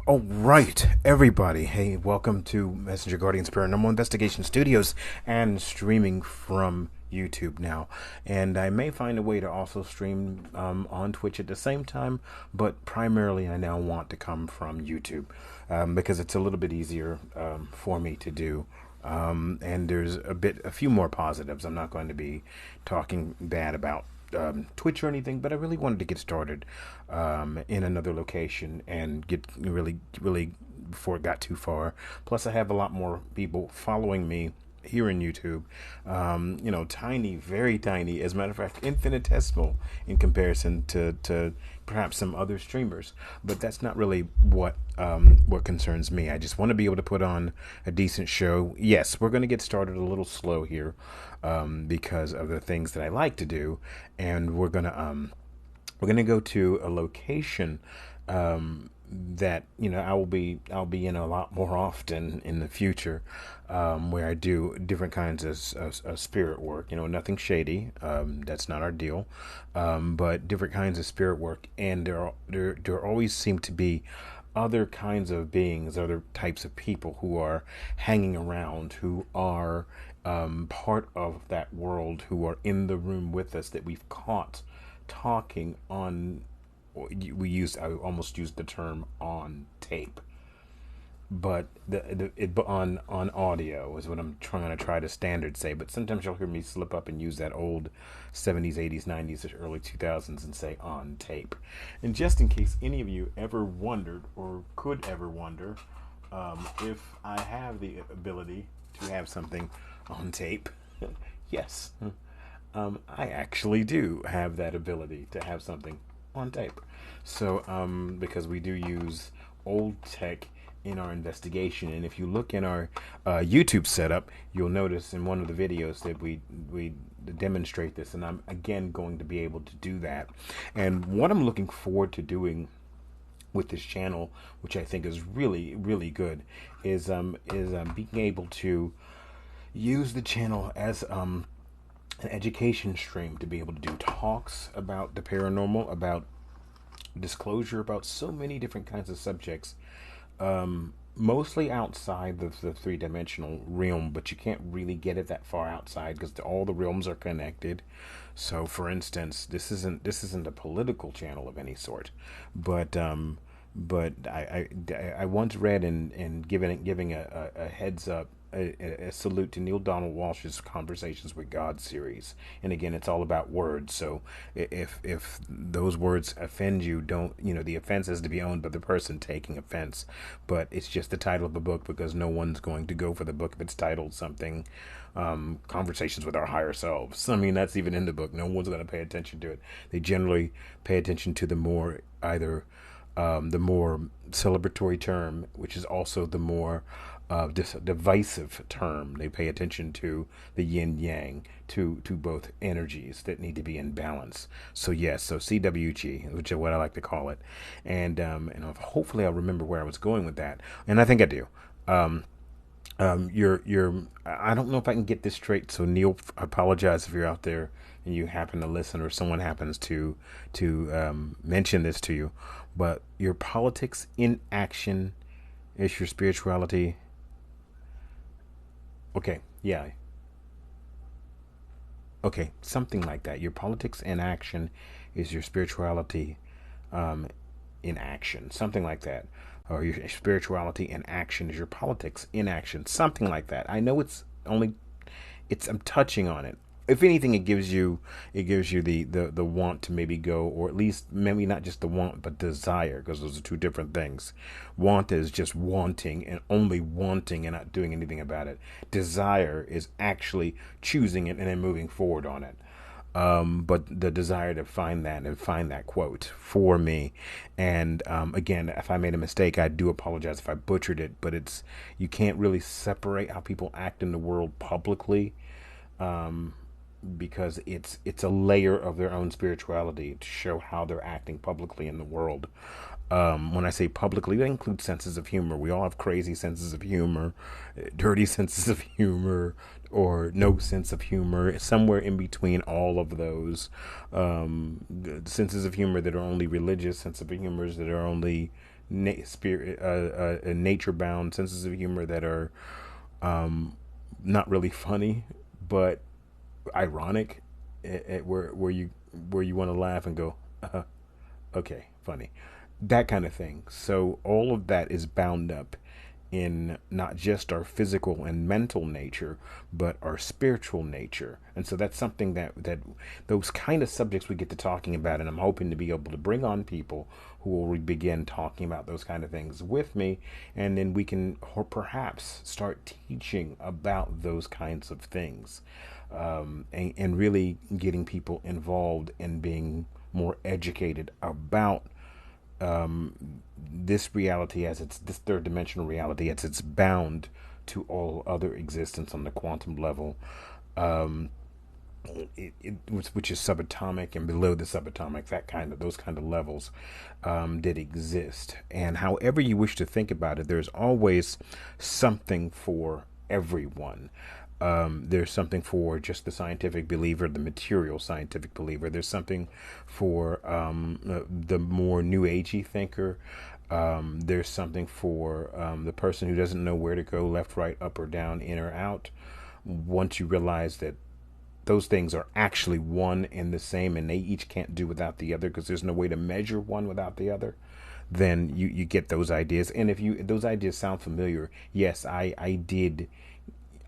All right, everybody. Hey, welcome to Messenger Guardians Paranormal Investigation Studios and streaming from YouTube now. And I may find a way to also stream on Twitch at the same time, but primarily I now want to come from YouTube because it's a little bit easier for me to do. And there's a few more positives. I'm not going to be talking bad about Twitch or anything, but I really wanted to get started in another location and get really before it got too far. Plus, I have a lot more people following me here in YouTube. Tiny, very tiny. As a matter of fact, infinitesimal in comparison to perhaps some other streamers. But that's not really what concerns me. I just want to be able to put on a decent show. Yes, we're going to get started a little slow here because of the things that I like to do, and we're gonna go to a location that I'll be in a lot more often in the future, where I do different kinds of spirit work. Nothing shady. That's not our deal, but different kinds of spirit work, and there always seem to be other kinds of beings, other types of people who are hanging around, who are part of that world, who are in the room with us that we've caught talking on. I almost used the term on tape, but on audio is what I'm try to standard say. But sometimes you'll hear me slip up and use that old 70s, 80s, 90s, early 2000s and say on tape. And just in case any of you ever wondered or could ever wonder if I have the ability to have something on tape, yes, I actually do have that ability to have something on tape. So, because we do use old tech in our investigation, and if you look in our YouTube setup, you'll notice in one of the videos that we demonstrate this, and I'm again going to be able to do that. And what I'm looking forward to doing with this channel, which I think is really, really good, is being able to use the channel as an education stream, to be able to do talks about the paranormal, about disclosure, about so many different kinds of subjects, mostly outside the three-dimensional realm, but you can't really get it that far outside because all the realms are connected. So for instance, this isn't a political channel of any sort, but I once read and giving a heads up, a salute to Neil Donald Walsh's Conversations with God series. And again, it's all about words. So if those words offend you, don't, the offense is to be owned by the person taking offense. But it's just the title of a book, because no one's going to go for the book if it's titled something, Conversations with Our Higher Selves. I mean, that's even in the book. No one's going to pay attention to it. They generally pay attention to the more celebratory term, which is also the more divisive term. They pay attention to the yin yang, to both energies that need to be in balance. So yes, so CWG, which is what I like to call it, and hopefully I'll remember where I was going with that, and I think I do. I don't know if I can get this straight. So Neil, I apologize if you're out there and you happen to listen, or someone happens to mention this to you, but your politics in action is your spirituality. Okay, yeah. Okay, something like that. Your politics in action is your spirituality in action. Something like that. Or your spirituality in action is your politics in action. Something like that. I know I'm touching on it. If anything, it gives you the want to maybe go, or at least maybe not just the want, but desire, because those are two different things. Want is just wanting and only wanting and not doing anything about it. Desire is actually choosing it and then moving forward on it. But the desire to find that quote for me. And again, if I made a mistake, I do apologize if I butchered it, but you can't really separate how people act in the world publicly, because it's a layer of their own spirituality to show how they're acting publicly in the world. When I say publicly, that includes senses of humor. We all have crazy senses of humor, dirty senses of humor, or no sense of humor, somewhere in between all of those senses of humor that are only religious, sense of humors that are only nature bound, senses of humor that are not really funny, but ironic, where you want to laugh and go, okay, funny, that kind of thing. So all of that is bound up in not just our physical and mental nature, but our spiritual nature. And so that's something that those kind of subjects we get to talking about, and I'm hoping to be able to bring on people who will begin talking about those kind of things with me, and then we can perhaps start teaching about those kinds of things, and really getting people involved in being more educated about this reality, as it's this third dimensional reality, as it's bound to all other existence on the quantum level, um, which is subatomic and below the subatomic, those kind of levels that exist. And however you wish to think about it, there's always something for everyone. There's something for just the scientific believer, the material scientific believer. There's something for the more new agey thinker. There's something for the person who doesn't know where to go, left, right, up or down, in or out. Once you realize that those things are actually one and the same, and they each can't do without the other, because there's no way to measure one without the other, then you get those ideas. And if those ideas sound familiar, yes, I did.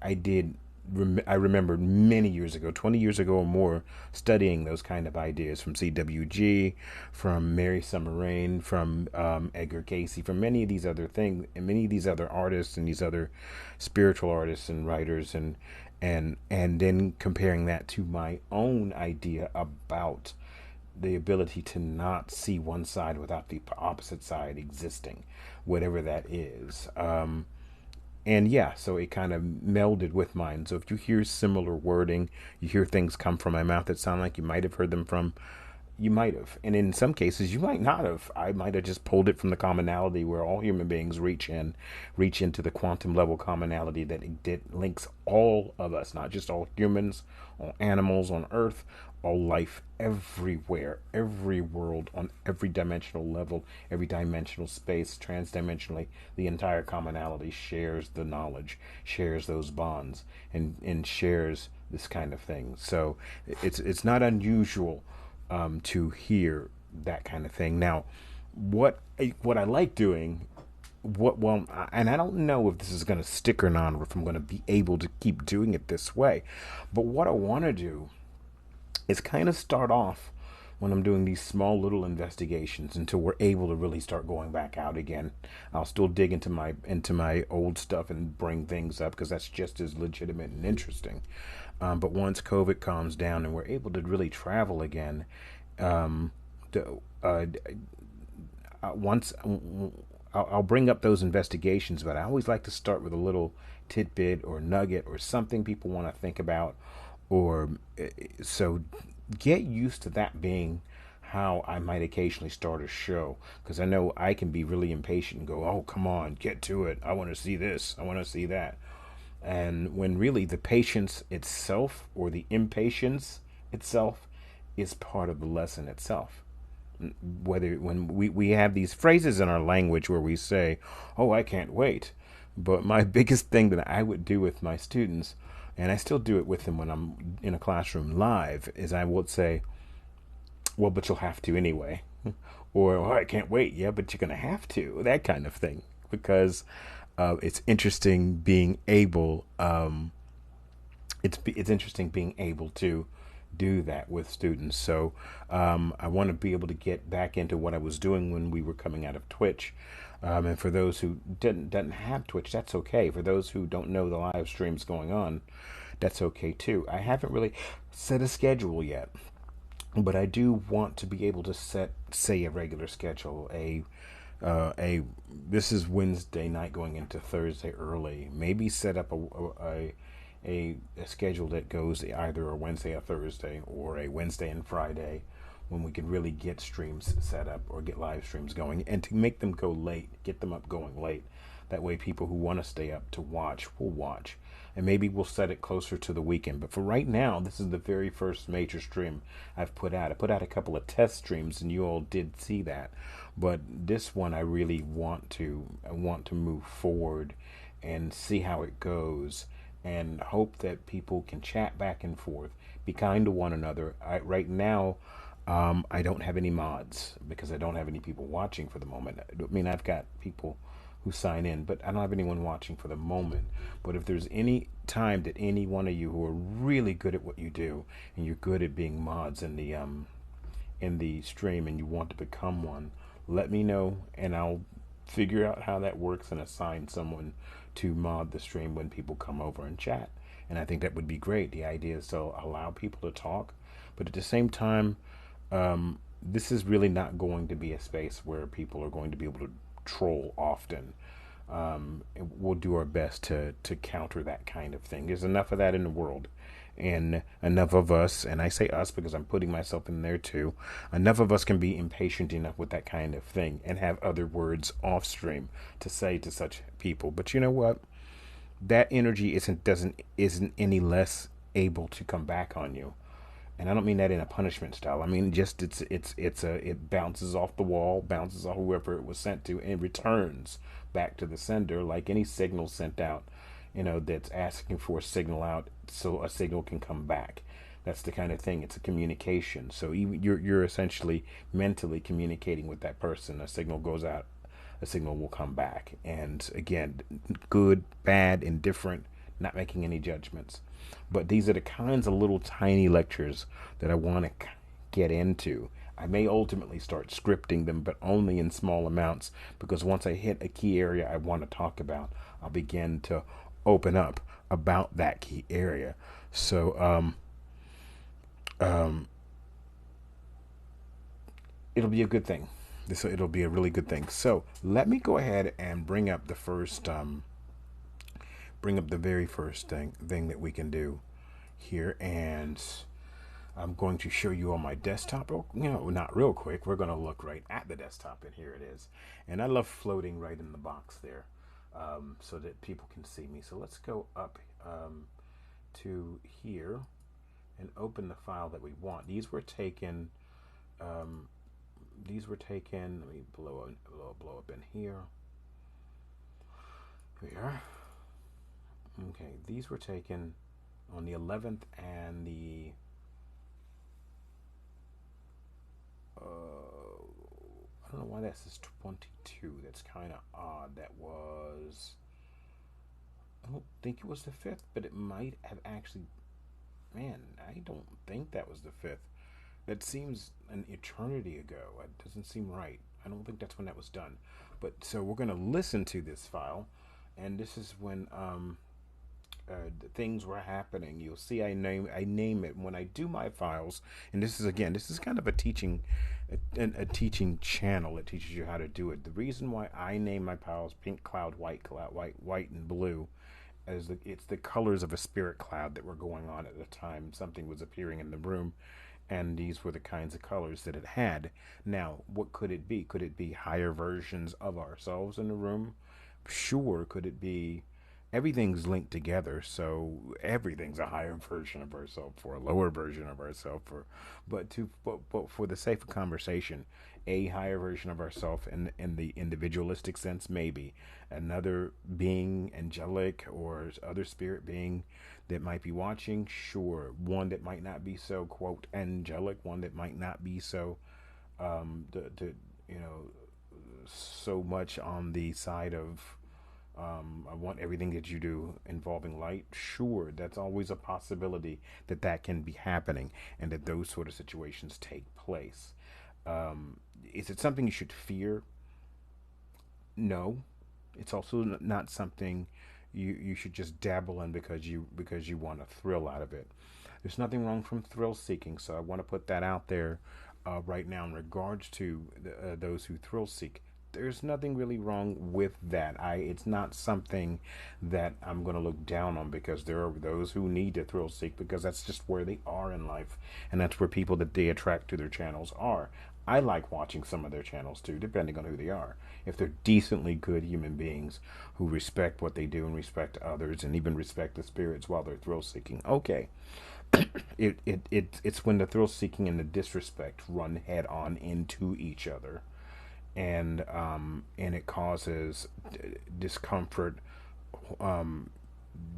I remember many years ago, 20 years ago or more, studying those kind of ideas from CWG, from Mary Summer Rain, from Edgar Casey, from many of these other things, and many of these other artists and these other spiritual artists and writers, and then comparing that to my own idea about the ability to not see one side without the opposite side existing, whatever that is. And yeah, so it kind of melded with mine. So if you hear similar wording, you hear things come from my mouth that sound like you might have heard them from, you might have. And in some cases, you might not have. I might have just pulled it from the commonality where all human beings reach into the quantum level commonality that links all of us, not just all humans, all animals on Earth, all life everywhere, every world, on every dimensional level, every dimensional space, transdimensionally. The entire commonality shares the knowledge, shares those bonds, and shares this kind of thing. So it's not unusual to hear that kind of thing. Now, what I like doing, and I don't know if this is going to stick or not, or if I'm going to be able to keep doing it this way, but what I want to do is kind of start off when I'm doing these small little investigations until we're able to really start going back out again. I'll still dig into my old stuff and bring things up, because that's just as legitimate and interesting. But once COVID calms down and we're able to really travel again, once I'll bring up those investigations. But I always like to start with a little tidbit or nugget or something people want to think about, or so get used to that being how I might occasionally start a show, because I know I can be really impatient and go, oh, come on, get to it. I want to see this. I want to see that. And when really the patience itself, or the impatience itself, is part of the lesson itself. When we have these phrases in our language where we say, oh, I can't wait. But my biggest thing that I would do with my students, and I still do it with them when I'm in a classroom live, is I would say, well, but you'll have to anyway. Or, oh, I can't wait. Yeah, but you're going to have to. That kind of thing. Because it's interesting being able, it's interesting being able to do that with students. So I want to be able to get back into what I was doing when we were coming out of Twitch. And for those who didn't have Twitch, that's okay. For those who don't know the live streams going on, that's okay too. I haven't really set a schedule yet, but I do want to be able to set, say, a regular schedule. This is Wednesday night going into Thursday early. Maybe set up a schedule that goes either a Wednesday or Thursday, or a Wednesday and Friday, when we can really get streams set up or get live streams going, and to make them go late, get them up going late. That way people who want to stay up to watch will watch. And maybe we'll set it closer to the weekend. But for right now, this is the very first major stream I've put out. I put out a couple of test streams, and you all did see that. But this one, I really want to move forward and see how it goes, and hope that people can chat back and forth, be kind to one another. Right now, I don't have any mods because I don't have any people watching for the moment. I mean, I've got people who sign in, but I don't have anyone watching for the moment. But if there's any time that any one of you who are really good at what you do, and you're good at being mods in the stream, and you want to become one, let me know, and I'll figure out how that works and assign someone to mod the stream when people come over and chat. And I think that would be great. The idea is to allow people to talk, but at the same time, this is really not going to be a space where people are going to be able to troll often. We'll do our best to counter that kind of thing. There's enough of that in the world, and enough of us, and I say us because I'm putting myself in there too, enough of us can be impatient enough with that kind of thing and have other words off stream to say to such people. But you know what? That energy isn't any less able to come back on you. And I don't mean that in a punishment style. I mean just it bounces off the wall, bounces off whoever it was sent to, and returns back to the sender like any signal sent out, that's asking for a signal out so a signal can come back. That's the kind of thing. It's a communication. So even you're essentially mentally communicating with that person. A signal goes out, a signal will come back. And again, good, bad, indifferent, not making any judgments. But these are the kinds of little tiny lectures that I want to get into. I may ultimately start scripting them, but only in small amounts, because once I hit a key area I want to talk about, I'll begin to open up about that key area. So it'll be a good thing. It'll be a really good thing. So let me go ahead and bring up the very first thing that we can do here, and I'm going to show you on my desktop. Not real quick. We're going to look right at the desktop, and here it is. And I love floating right in the box there, so that people can see me. So let's go up to here and open the file that we want. These were taken. Let me blow up in here. Here we are. Okay, these were taken on the 11th and the I don't know why that says 22. That's kind of odd. That was, I don't think it was the 5th, but it might have actually, man, I don't think that was the 5th. That seems an eternity ago. It doesn't seem right. I don't think that's when that was done. But so we're going to listen to this file, and this is when things were happening. You'll see I name it when I do my files. And this is kind of a teaching channel that teaches you how to do it. The reason why I name my files pink cloud, white, and blue, as it's the colors of a spirit cloud that were going on at the time. Something was appearing in the room, and these were the kinds of colors that it had. Now, what could it be? Could it be higher versions of ourselves in the room? Sure. Could it be everything's linked together, so everything's a higher version of ourselves for a lower version of ourselves, but for the sake of conversation, a higher version of ourselves in the individualistic sense, maybe another being, angelic or other spirit being that might be watching, sure, one that might not be so quote angelic, one that might not be so so much on the side of I want everything that you do involving light. Sure, that's always a possibility that can be happening, and that those sort of situations take place. Is it something you should fear? No, it's also not something you should just dabble in because you want a thrill out of it. There's nothing wrong from thrill seeking, so I want to put that out there right now in regards to those who thrill seek. there's nothing really wrong with that. It's not something that I'm going to look down on, because there are those who need to thrill seek, because that's just where they are in life, and that's where people that they attract to their channels are. I like watching some of their channels too, depending on who they are. If they're decently good human beings who respect what they do and respect others and even respect the spirits while they're thrill seeking, okay. It's when the thrill seeking and the disrespect run head on into each other, and it causes discomfort, um,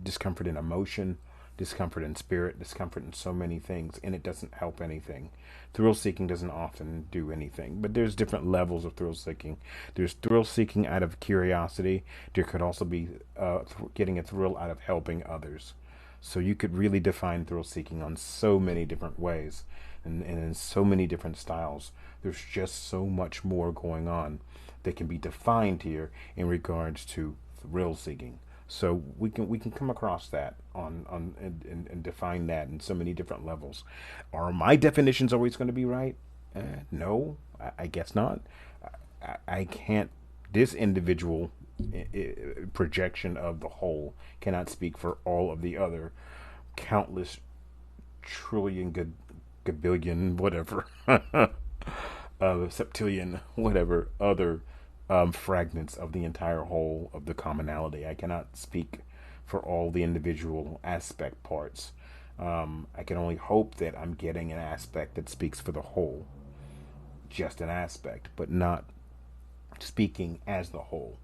discomfort in emotion, discomfort in spirit, discomfort in so many things, and it doesn't help anything. Thrill seeking doesn't often do anything, but there's different levels of thrill seeking. There's thrill seeking out of curiosity. There could also be getting a thrill out of helping others. So you could really define thrill seeking on so many different ways, and in so many different styles. There's just so much more going on that can be defined here in regards to thrill seeking. So we can come across that and define that in so many different levels. Are my definitions always going to be right? No, I guess not. I can't. This individual projection of the whole cannot speak for all of the other countless trillion gabillion whatever septillion whatever other fragments of the entire whole of the commonality. I cannot speak for all the individual aspect parts. I can only hope that I'm getting an aspect that speaks for the whole, just an aspect, but not speaking as the whole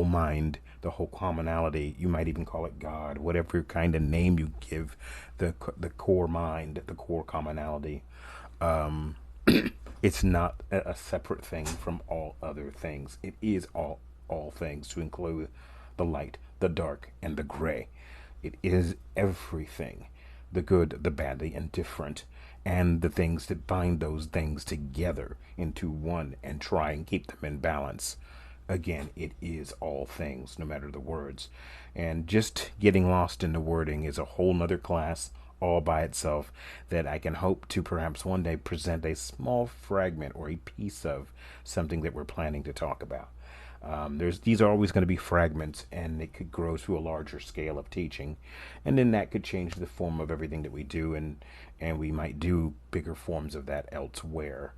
mind, the whole commonality. You might even call it God, whatever kind of name you give the core mind, the core commonality. Um, it's not a separate thing from all other things. It is all things, to include the light, the dark, and the gray. It is everything, the good, the bad, the indifferent, and the things that bind those things together into one and try and keep them in balance. Again, it is all things, no matter the words. And just getting lost in the wording is a whole nother class all by itself, that I can hope to perhaps one day present a small fragment or a piece of something that we're planning to talk about. These are always going to be fragments, and it could grow to a larger scale of teaching, and then that could change the form of everything that we do, and we might do bigger forms of that elsewhere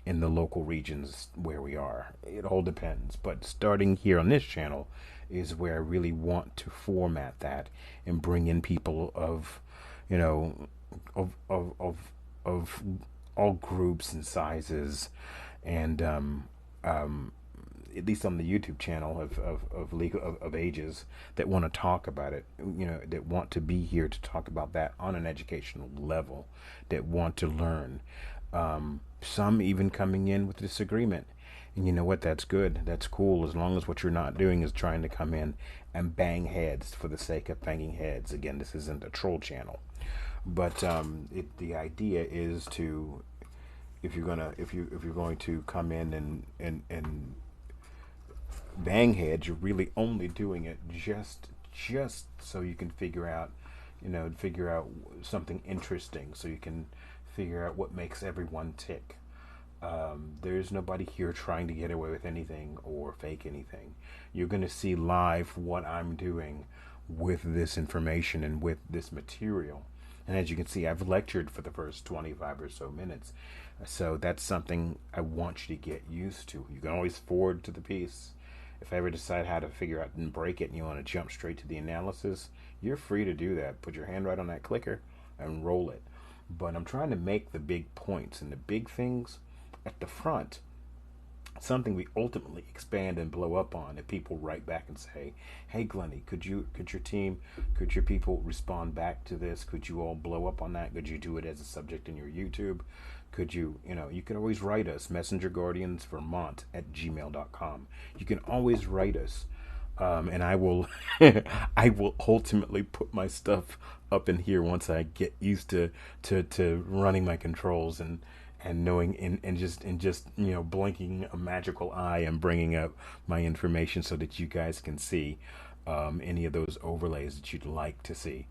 in the local regions where we are. It all depends, but starting here on this channel is where I really want to format that and bring in people of, you know, of all groups and sizes, and at least on the YouTube channel of ages that want to talk about it, that want to be here to talk about that on an educational level, that want to learn. Some even coming in with disagreement. And you know what? That's good. That's cool. As long as what you're not doing is trying to come in and bang heads for the sake of banging heads. Again, this isn't a troll channel, but the idea is to, if you're going to come in and bang heads, you're really only doing it just so you can figure out something interesting, so you can figure out what makes everyone tick. There's nobody here trying to get away with anything or fake anything. You're going to see live what I'm doing with this information and with this material. And as you can see, I've lectured for the first 25 or so minutes. So that's something I want you to get used to. You can always forward to the piece. If I ever decide how to figure out and break it and you want to jump straight to the analysis, you're free to do that. Put your hand right on that clicker and roll it. But I'm trying to make the big points and the big things at the front something we ultimately expand and blow up on, and people write back and say, hey Glennie, could your team, could your people respond back to this? Could you all blow up on that? Could you do it as a subject in your YouTube? Could you, you can always write us, messengerguardiansvermont@gmail.com. You can always write us, and I will I will ultimately put my stuff up in here once I get used to running my controls and knowing and just blinking a magical eye and bringing up my information so that you guys can see any of those overlays that you'd like to see.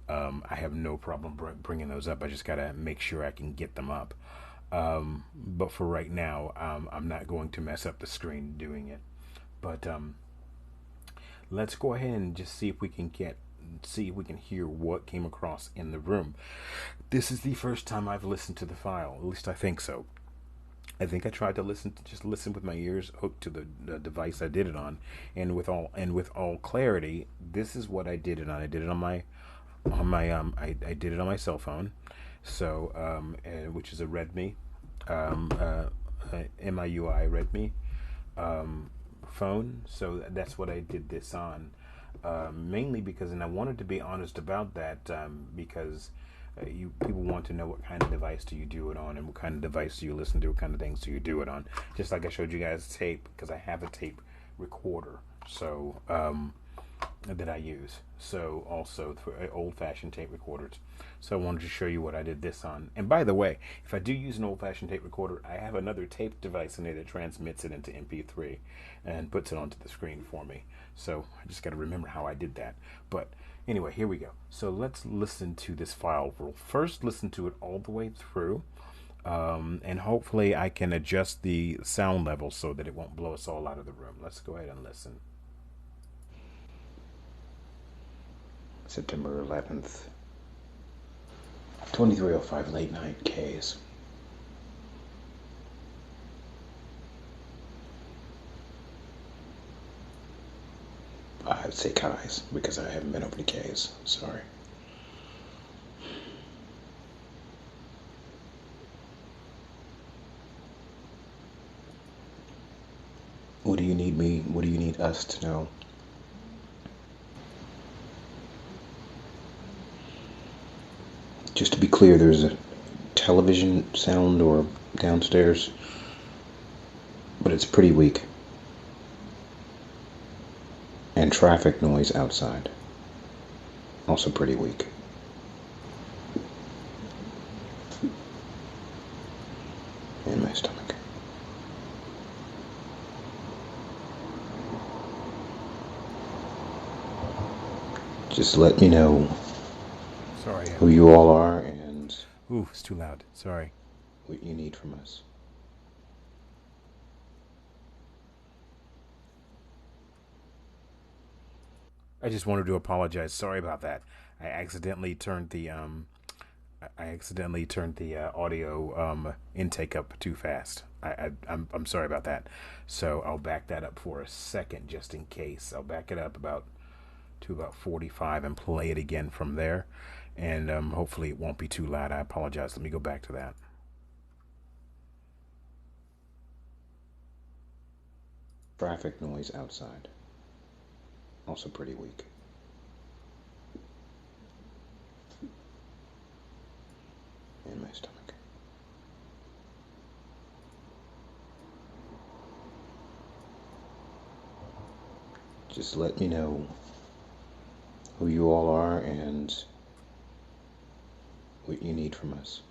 I have no problem bringing those up. I just gotta make sure I can get them up. But for right now, I'm not going to mess up the screen doing it. But let's go ahead and just see if we can hear what came across in the room. This is the first time I've listened to the file. At least I think so. I think I tried to listen with my ears hooked to the device I did it on, and with all clarity, this is what I did it on. I did it on I did it on my cell phone, so which is a Redmi, MIUI Redmi phone. So that's what I did this on, mainly because, and I wanted to be honest about that, because you people want to know what kind of device do you do it on, and what kind of device do you listen to, what kind of things do you do it on. Just like I showed you guys tape, because I have a tape recorder, so that I use. So also for old-fashioned tape recorders. So I wanted to show you what I did this on. And by the way, if I do use an old-fashioned tape recorder, I have another tape device in there that transmits it into MP3 and puts it onto the screen for me. So I just got to remember how I did that. But anyway, here we go. So let's listen to this file. We'll first listen to it all the way through. And hopefully I can adjust the sound level so that it won't blow us all out of the room. Let's go ahead and listen. September 11th, 23:05 late night Ks. I'd say K's because I haven't been over to K's. Sorry. What do you need me? What do you need us to know? Just to be clear, there's a television sound or downstairs, but it's pretty weak. And traffic noise outside, also pretty weak. In my stomach. Just let me know who you all are and ooh, it's too loud. Sorry. What you need from us. I just wanted to apologize. Sorry about that. I accidentally turned the audio intake up too fast. I'm sorry about that. So I'll back that up for a second just in case. I'll back it up about 45 and play it again from there, and hopefully it won't be too loud. I apologize. Let me go back to that. Traffic noise outside, also pretty weak. In my stomach. Just let me know who you all are and what you need from us.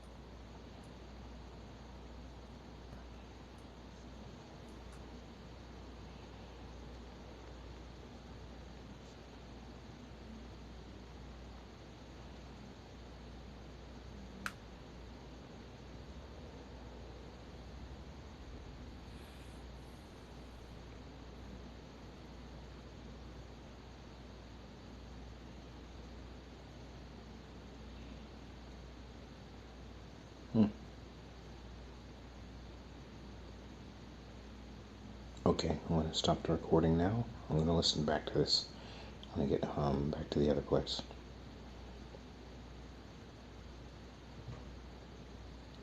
Okay, I'm going to stop the recording now. I'm going to listen back to this. I'm going to get back to the other place.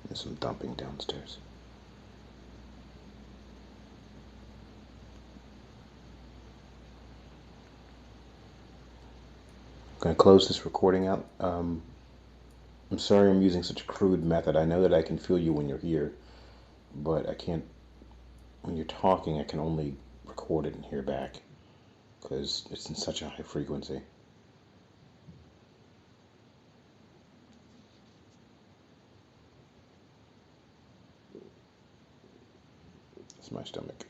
There's some thumping downstairs. I'm going to close this recording out. I'm sorry I'm using such a crude method. I know that I can feel you when you're here, but I can't. When you're talking, I can only record it and hear back because it's in such a high frequency. It's my stomach.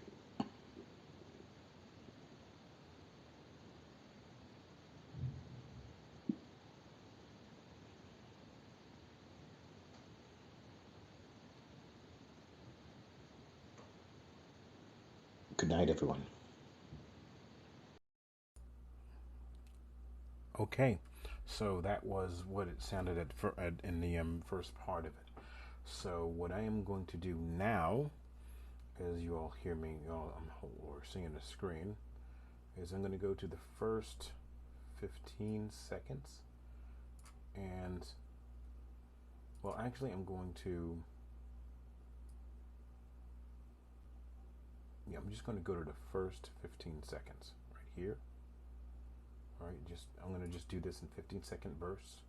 Good night, everyone. Okay, so that was what it sounded in the first part of it. So what I am going to do now, as you all hear me, or seeing the screen, is I'm going to go to the first 15 seconds, and well, actually, I'm going to. Yeah, I'm just going to go to the first 15 seconds right here. All right, I'm going to just do this in 15-second bursts.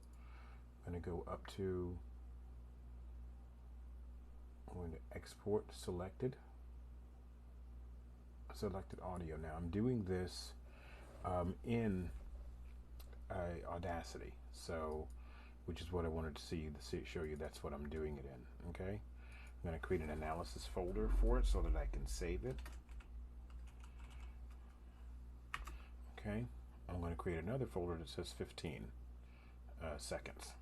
I'm going to go up to. I'm going to export selected audio. Now I'm doing this in Audacity, so which is what I wanted to show you. That's what I'm doing it in. Okay, I'm going to create an analysis folder for it so that I can save it. Okay, I'm going to create another folder that says 15 seconds.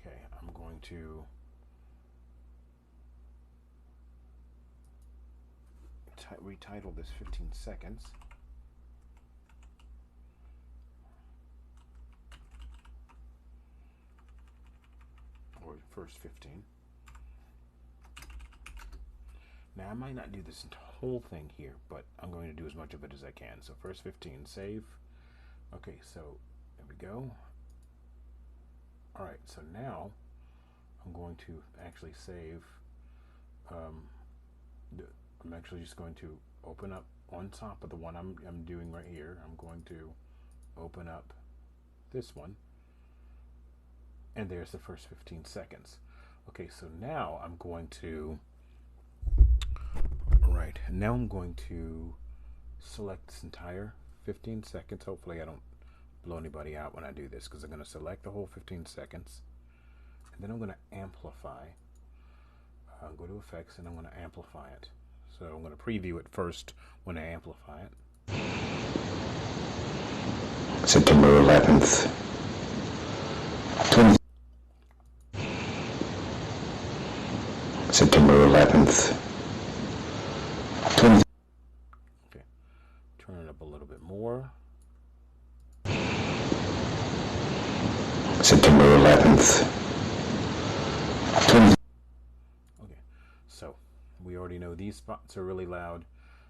Okay, I'm going to retitle this 15 seconds. Or first 15. Now I might not do this whole thing here, but I'm going to do as much of it as I can. So first 15, save. Okay, so there we go. All right, so now I'm going to actually save. I'm actually just going to open up on top of the one I'm doing right here. I'm going to open up this one, and there's the first 15 seconds. Okay, so now I'm going to. Right, now I'm going to select this entire 15 seconds. Hopefully I don't blow anybody out when I do this, because I'm going to select the whole 15 seconds, and then I'm going to amplify. Go to effects, and I'm going to amplify it. So I'm going to preview it first when I amplify it. September 11th. September 11th. Okay, turn it up a little bit more. September 11th. Okay, so we already know these spots are really loud,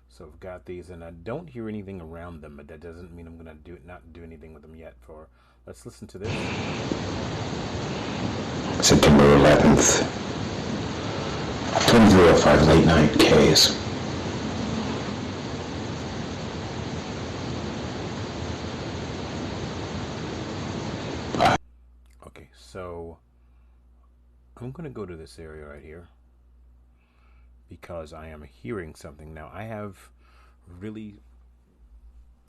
so I've got these, and I don't hear anything around them, but that doesn't mean I'm going to not do anything with them yet. Let's listen to this. September 11th. 2005 late night Ks. Okay, so I'm going to go to this area right here because I am hearing something. Now, I have really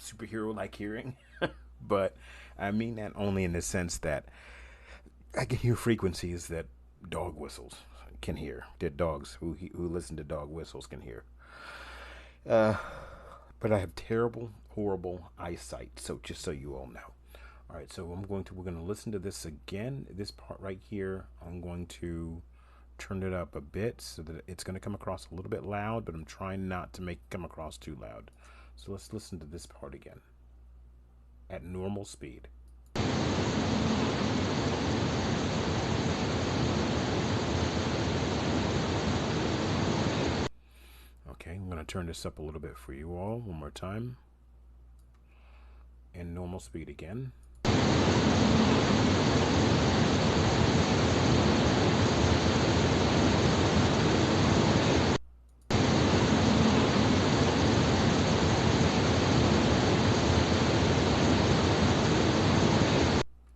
superhero-like hearing, but I mean that only in the sense that I can hear frequencies that dog whistles can hear, that dogs who listen to dog whistles can hear. But I have terrible, horrible eyesight, so just so you all know. All right, so we're going to listen to this again. This part right here, I'm going to turn it up a bit so that it's going to come across a little bit loud, but I'm trying not to make it come across too loud. So let's listen to this part again at normal speed. Okay, I'm going to turn this up a little bit for you all one more time. And normal speed again.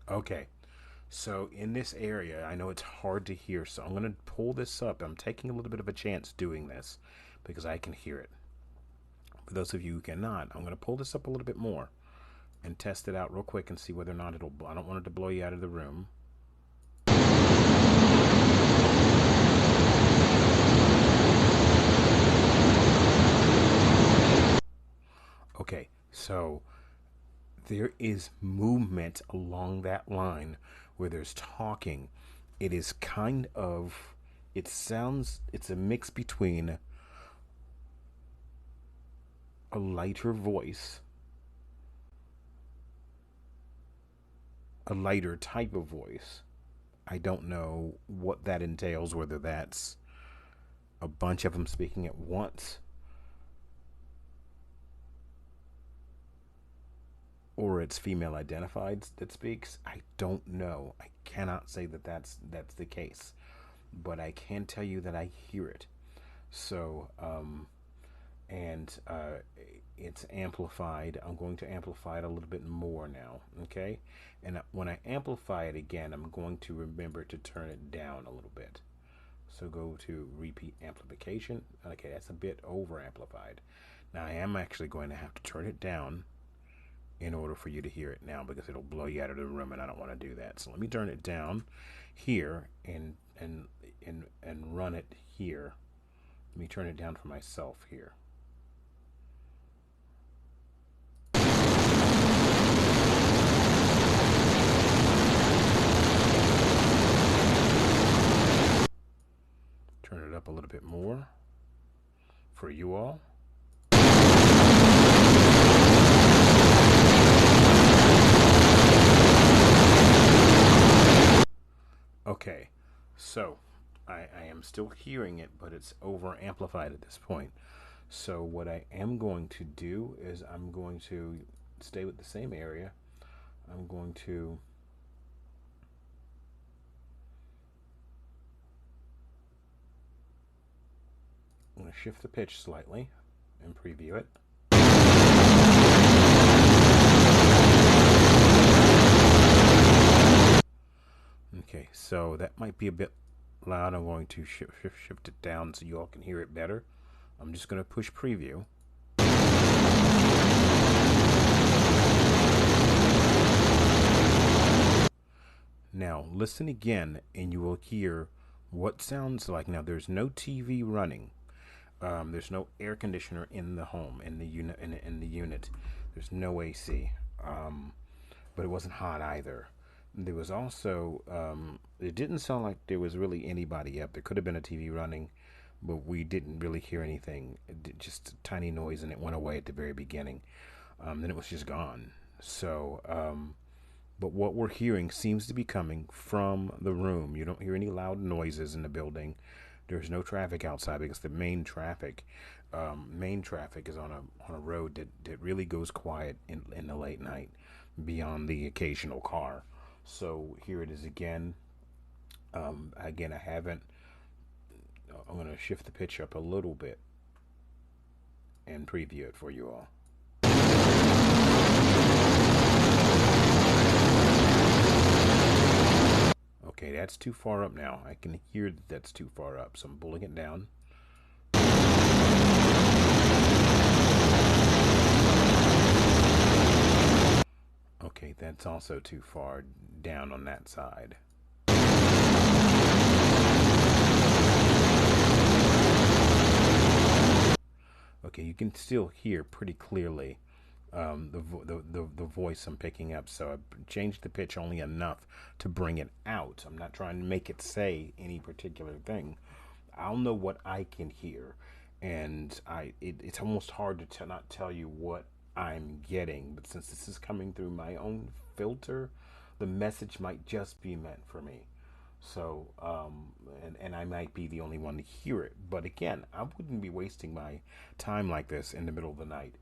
Okay, so in this area, I know it's hard to hear, so I'm going to pull this up. I'm taking a little bit of a chance doing this because I can hear it. For those of you who cannot, I'm going to pull this up a little bit more and test it out real quick and see whether or not I don't want it to blow you out of the room. Okay, so there is movement along that line where there's talking, it is kind of, it's a mix between a lighter voice, a lighter type of voice. I don't know what that entails, whether that's a bunch of them speaking at once, or it's female identified that speaks. I don't know. I cannot say that that's the case, but I can tell you that I hear it. So, and it's amplified. I'm going to amplify it a little bit more now, okay? And when I amplify it again, I'm going to remember to turn it down a little bit. So go to repeat amplification. Okay, that's a bit over amplified. Now I am actually going to have to turn it down in order for you to hear it now, because it'll blow you out of the room, and I don't want to do that. So let me turn it down here and run it here. Let me turn it down for myself here. Turn it up a little bit more for you all. Okay, so I am still hearing it, but it's over amplified at this point. So what I am going to do is I'm going to stay with the same area. I'm going to shift the pitch slightly and preview it. Okay, so that might be a bit loud. I'm going to shift it down so you all can hear it better. I'm just going to push preview. Now listen again and you will hear what sounds like. Now there's no TV running. There's no air conditioner in the home, in the unit. In the unit, there's no AC, but it wasn't hot either. There was also, it didn't sound like there was really anybody up. There could have been a TV running, but we didn't really hear anything. Just a tiny noise, and it went away at the very beginning. Then it was just gone. So, but what we're hearing seems to be coming from the room. You don't hear any loud noises in the building. There's no traffic outside, because the main traffic is on a road that really goes quiet in the late night, beyond the occasional car. So here it is again. Again, I'm going to shift the pitch up a little bit and preview it for you all. Okay, that's too far up now. I can hear that that's too far up, so I'm pulling it down. Okay, that's also too far down on that side. Okay, you can still hear pretty clearly the voice I'm picking up, so I changed the pitch only enough to bring it out. I'm not trying to make it say any particular thing. I'll know what I can hear, and it's almost hard to not tell you what I'm getting, but since this is coming through my own filter, the message might just be meant for me. So, and I might be the only one to hear it. But again, I wouldn't be wasting my time like this in the middle of the night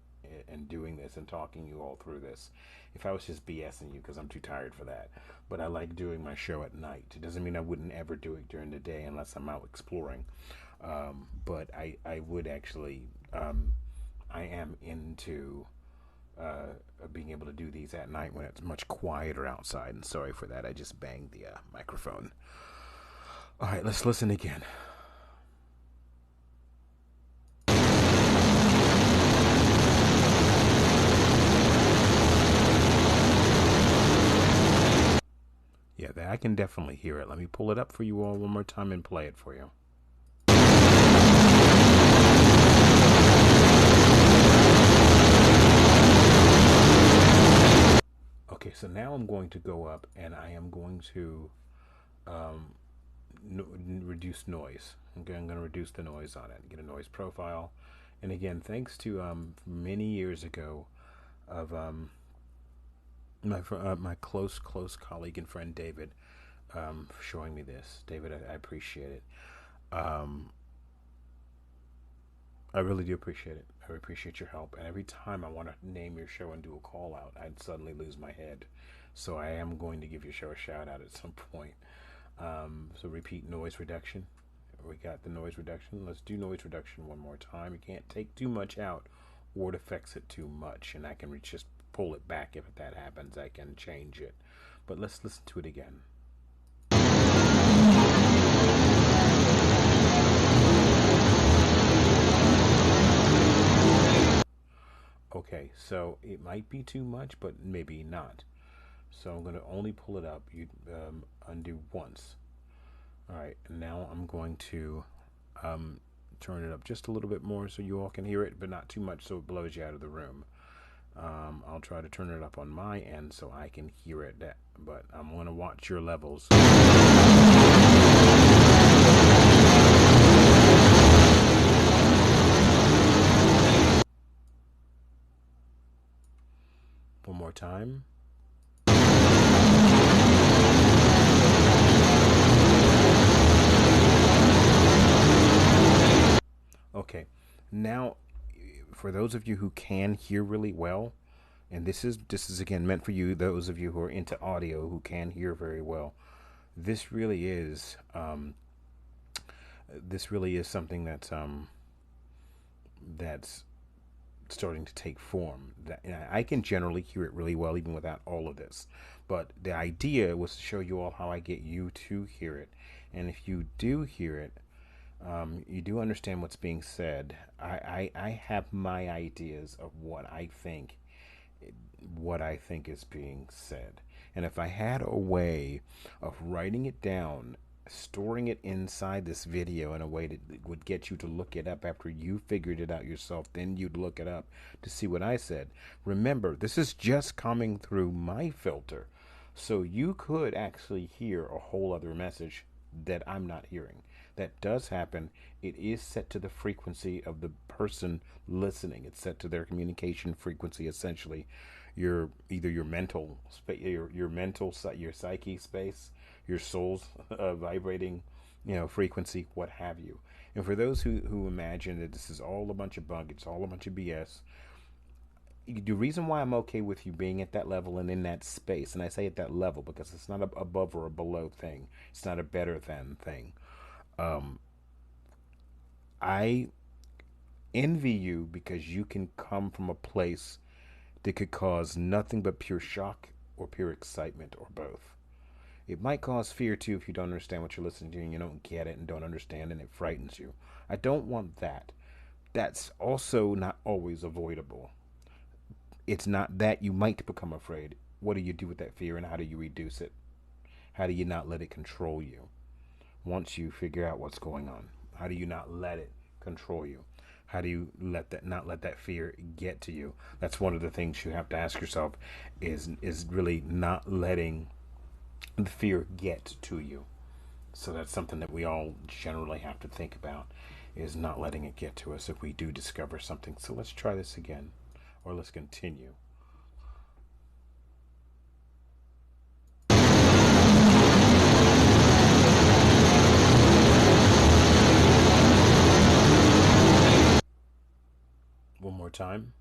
and doing this and talking you all through this if I was just BSing you, because I'm too tired for that. But I like doing my show at night. It doesn't mean I wouldn't ever do it during the day unless I'm out exploring. But I would actually, I am into being able to do these at night when it's much quieter outside. And sorry for that, I just banged the microphone. All right, let's listen again. Yeah, I can definitely hear it. Let me pull it up for you all one more time and play it for you. Okay, so now I'm going to go up and I am going to reduce noise. Okay, I'm going to reduce the noise on it. Get a noise profile. And again, thanks to many years ago of my close colleague and friend David for showing me this. David, I appreciate it. I really do appreciate it. I appreciate your help. And every time I want to name your show and do a call out, I'd suddenly lose my head. So I am going to give your show a shout out at some point. So repeat noise reduction. We got the noise reduction. Let's do noise reduction one more time. You can't take too much out or it affects it too much. And I can just pull it back if that happens. I can change it. But let's listen to it again. Okay, so it might be too much, but maybe not. So I'm going to only pull it up. You undo once. All right, now I'm going to turn it up just a little bit more so you all can hear it, but not too much so it blows you out of the room. I'll try to turn it up on my end so I can hear it, but I'm going to watch your levels. One more time. Okay, now for those of you who can hear really well, and this is again meant for you, those of you who are into audio who can hear very well, this really is something that's starting to take form. I can generally hear it really well even without all of this, but the idea was to show you all how I get you to hear it. And if you do hear it, you do understand what's being said. I have my ideas of what I think is being said, and if I had a way of writing it down, storing it inside this video in a way that would get you to look it up after you figured it out yourself, then you'd look it up to see what I said. Remember, this is just coming through my filter, so you could actually hear a whole other message that I'm not hearing. That does happen. It is set to the frequency of the person listening. It's set to their communication frequency, essentially. Your mental space, your psyche space, your soul's vibrating, frequency, what have you. And for those who imagine that this is all a bunch of bunk, it's all a bunch of BS, the reason why I'm okay with you being at that level and in that space, and I say at that level because it's not a above or a below thing. It's not a better than thing. I envy you because you can come from a place that could cause nothing but pure shock or pure excitement or both. It might cause fear too if you don't understand what you're listening to and you don't get it and don't understand and it frightens you. I don't want that. That's also not always avoidable. It's not that you might become afraid. What do you do with that fear and how do you reduce it? How do you not let it control you? Once you figure out what's going on, how do you not let it control you? How do you not let that fear get to you? That's one of the things you have to ask yourself is really not letting the fear get to you. So that's something that we all generally have to think about, is not letting it get to us if we do discover something. So let's try this again, or let's continue. One more time.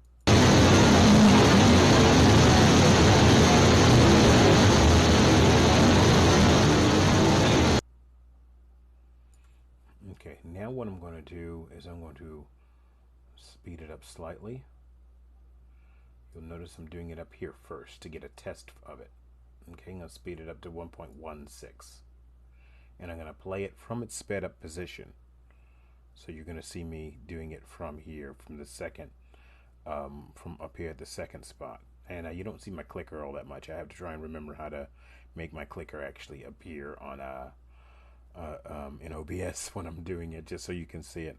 Okay, now what I'm going to do is I'm going to speed it up slightly. You'll notice I'm doing it up here first to get a test of it. Okay, I'm going to speed it up to 1.16. And I'm going to play it from its sped up position. So you're going to see me doing it from here, from the second, from up here at the second spot. And you don't see my clicker all that much. I have to try and remember how to make my clicker actually appear on in OBS when I'm doing it, just so you can see it.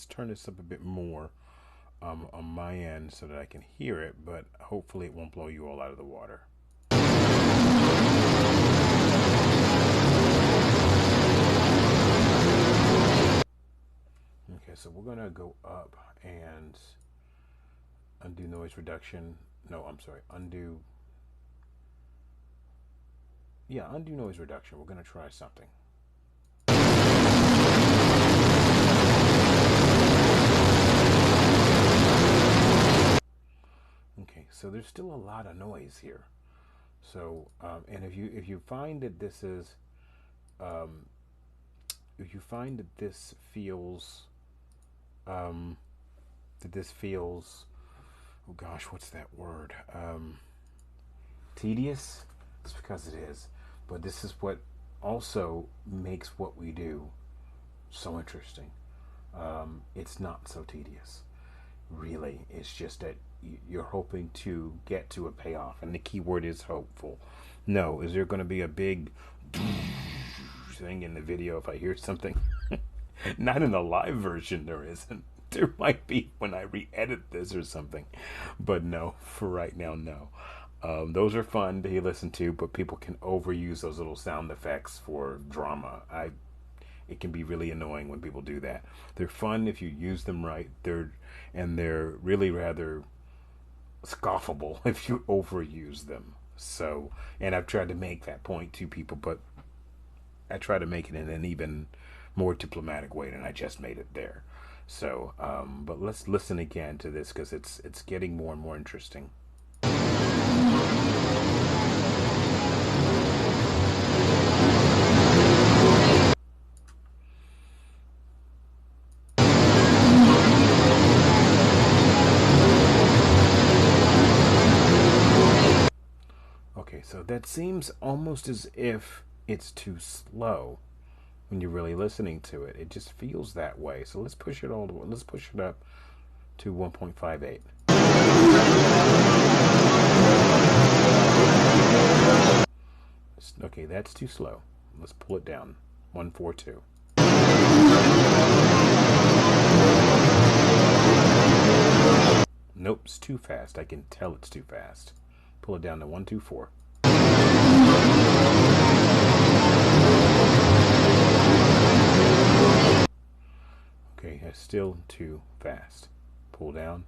let's turn this up a bit more on my end so that I can hear it, but hopefully it won't blow you all out of the water. Okay, so we're gonna go up and undo noise reduction. No, I'm sorry, undo noise reduction. We're gonna try something. Okay, so there's still a lot of noise here. So, and if you find that this is, if you find that this feels, oh gosh, what's that word? Tedious? It's because it is. But this is what also makes what we do so interesting. It's not so tedious. Really, it's just that you're hoping to get to a payoff, and the key word is hopeful. No, is there going to be a big thing in the video if I hear something? Not in the live version, there isn't. There might be when I re-edit this or something, but no, for right now, no. Those are fun to listen to, but people can overuse those little sound effects for drama. It can be really annoying when people do that. They're fun if you use them right. They're really rather scoffable if you overuse them. So, and I've tried to make that point to people, but I try to make it in an even more diplomatic way than I just made it there. So, but let's listen again to this because it's getting more and more interesting. Okay, so that seems almost as if it's too slow when you're really listening to it. It just feels that way. So let's push it let's push it up to 1.58. Okay, that's too slow. Let's pull it down. 142. Nope, it's too fast. I can tell it's too fast. Pull it down to 124. Okay, that's still too fast. Pull down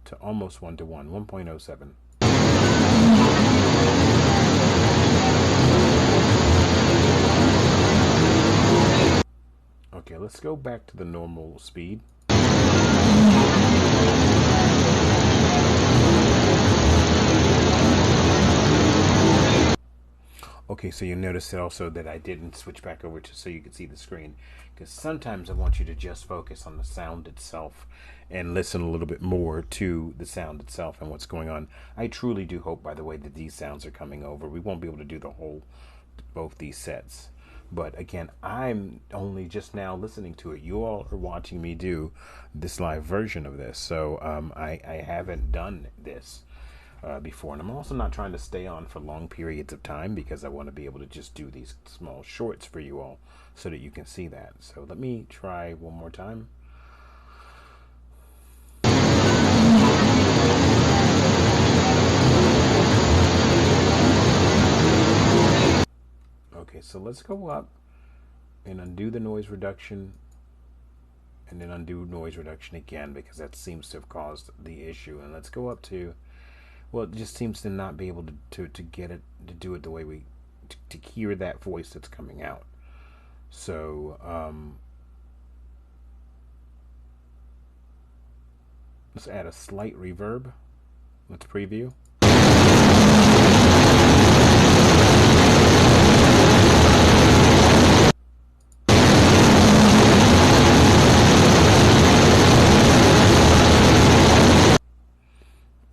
to almost 1:1, 1.07. Okay, let's go back to the normal speed. Okay, so you notice also that I didn't switch back over to so you can see the screen, because sometimes I want you to just focus on the sound itself and listen a little bit more to the sound itself and what's going on. I truly do hope, by the way, that these sounds are coming over. We won't be able to do both these sets. But again, I'm only just now listening to it. You all are watching me do this live version of this. So I haven't done this before. And I'm also not trying to stay on for long periods of time because I want to be able to just do these small shorts for you all so that you can see that. So let me try one more time. Okay, so let's go up and undo the noise reduction and then undo noise reduction again because that seems to have caused the issue. And let's go up to, well, it just seems to not be able to get it to do it the way to hear that voice that's coming out. So let's add a slight reverb. Let's preview.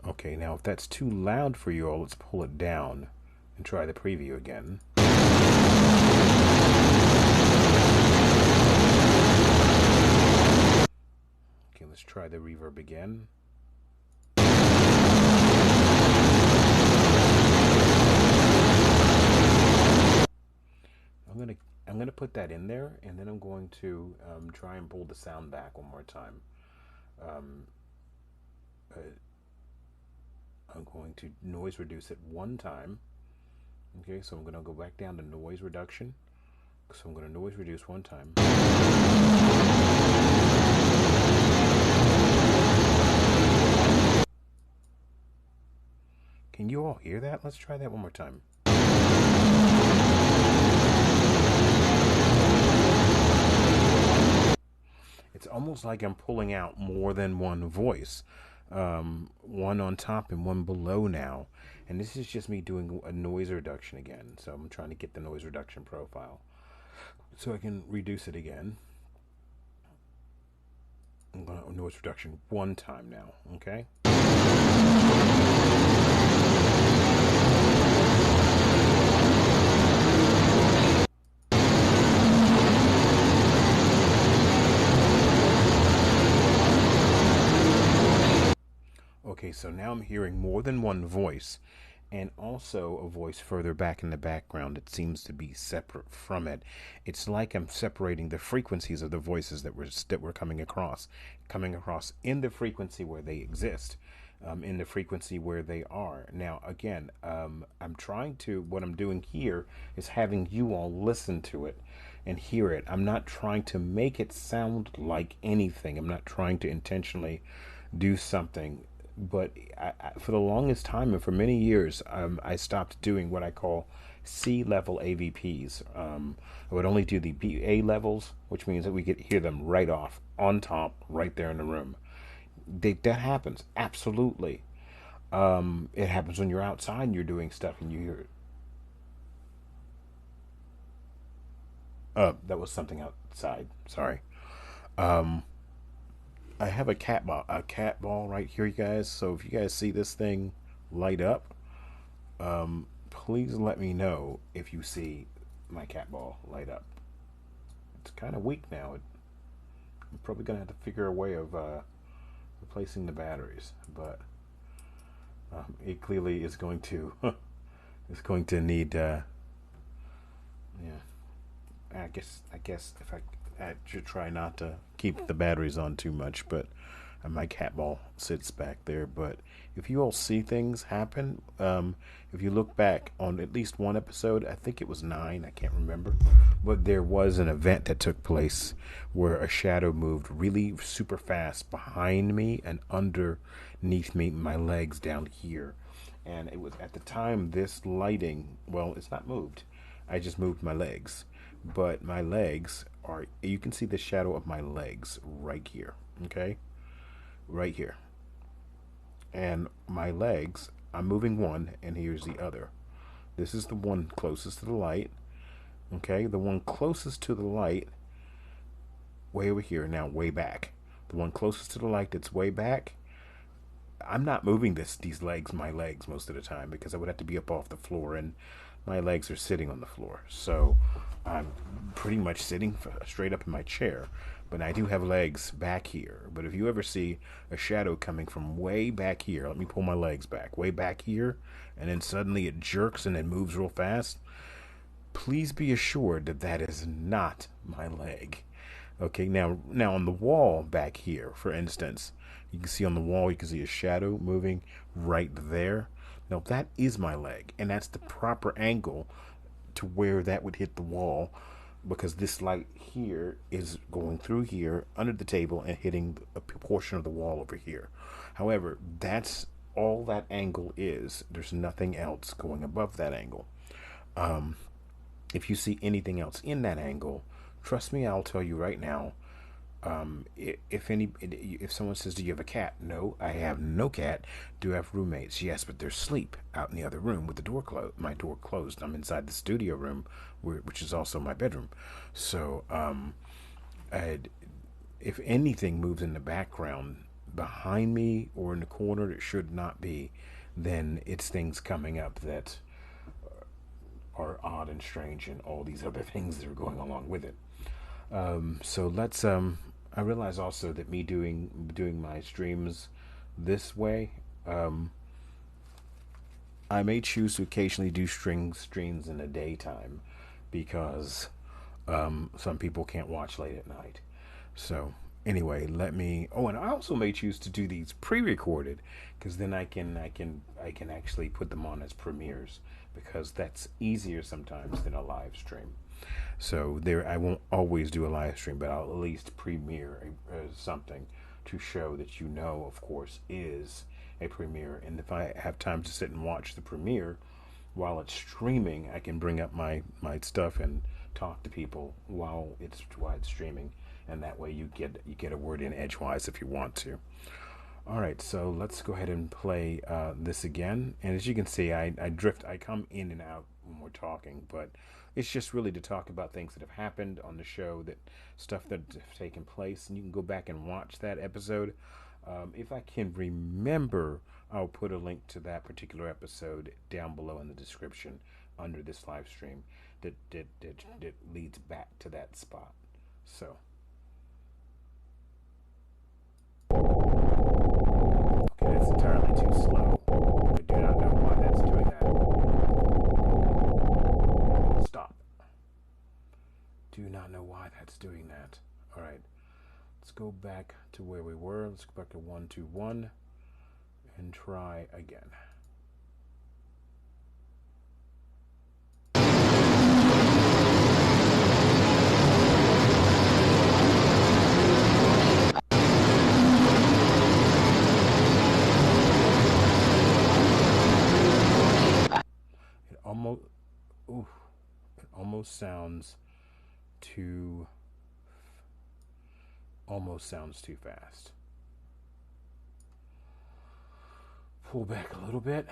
Okay, now if that's too loud for you all, let's pull it down and try the preview again. Okay, let's try the reverb again. I'm going to I'm going to put that in there, and then I'm going to try and pull the sound back one more time. Um, uh, I'm going to noise reduce it one time. Okay, so I'm going to go back down to noise reduction. So I'm going to noise reduce one time. Can you all hear that? Let's try that one more time. It's almost like I'm pulling out more than one voice. One on top and one below now. And this is just me doing a noise reduction again. So I'm trying to get the noise reduction profile so I can reduce it again. I'm going to noise reduction one time now, okay? Okay, so now I'm hearing more than one voice, and also a voice further back in the background that seems to be separate from it. It's like I'm separating the frequencies of the voices that we're coming across in the frequency where they exist, in the frequency where they are. Now, again, what I'm doing here is having you all listen to it and hear it. I'm not trying to make it sound like anything. I'm not trying to intentionally do something, but for the longest time and for many years, I stopped doing what I call C-level AVPs. I would only do the A levels, which means that we could hear them right off, on top, right there in the room. That happens, absolutely. It happens when you're outside and you're doing stuff and you hear it. That was something outside, sorry. Um, I have a cat ball right here, you guys. So if you guys see this thing light up, please let me know if you see my cat ball light up. It's kind of weak now. I'm probably gonna have to figure a way of replacing the batteries, but it clearly is going to need. Yeah, I guess if I should try not to keep the batteries on too much, but my cat ball sits back there. But if you all see things happen, if you look back on at least one episode, I think it was 9, I can't remember, but there was an event that took place where a shadow moved really super fast behind me and underneath me, my legs down here. And it was at the time this lighting, well, it's not moved. I just moved my legs. But my legs are, you can see the shadow of my legs right here. Okay? Right here. And my legs, I'm moving one, and here's the other. This is the one closest to the light. Okay? The one closest to the light, way over here, now way back. The one closest to the light that's way back, I'm not moving my legs most of the time because I would have to be up off the floor, and my legs are sitting on the floor. So I'm pretty much sitting straight up in my chair, but I do have legs back here. But if you ever see a shadow coming from way back here, let me pull my legs back, way back here, and then suddenly it jerks and then moves real fast, please be assured that that is not my leg. Okay, now on the wall back here, for instance, you can see on the wall, you can see a shadow moving right there. Now that is my leg, and that's the proper angle to where that would hit the wall, because this light here is going through here under the table and hitting a portion of the wall over here. However, that's all that angle is. There's nothing else going above that angle. If you see anything else in that angle, trust me, I'll tell you right now. If someone says, "Do you have a cat?" No, I have no cat. Do I have roommates? Yes, but they're asleep out in the other room with the door closed. My door closed. I'm inside the studio room, which is also my bedroom. So, if anything moves in the background behind me or in the corner that should not be, then it's things coming up that are odd and strange, and all these other things that are going along with it. So let's. I realize also that me doing my streams this way, I may choose to occasionally do streams in the daytime, because some people can't watch late at night. So anyway, let me. Oh, and I also may choose to do these pre-recorded because then I can actually put them on as premieres because that's easier sometimes than a live stream. So there, I won't always do a live stream, but I'll at least premiere something to show that of course, is a premiere. And if I have time to sit and watch the premiere while it's streaming, I can bring up my stuff and talk to people while it's streaming, and that way you get a word in edgewise if you want to. All right, so let's go ahead and play this again. And as you can see, I come in and out when we're talking, but it's just really to talk about things that have happened on the show, stuff that have taken place, and you can go back and watch that episode. If I can remember, I'll put a link to that particular episode down below in the description under this live stream that leads back to that spot. So. Okay, that's entirely too slow. I do not know why that's doing that. Stop. Do not know why that's doing that. Alright, let's go back to where we were. Let's go back to 121 and try again. It almost sounds too fast. Pull back a little bit.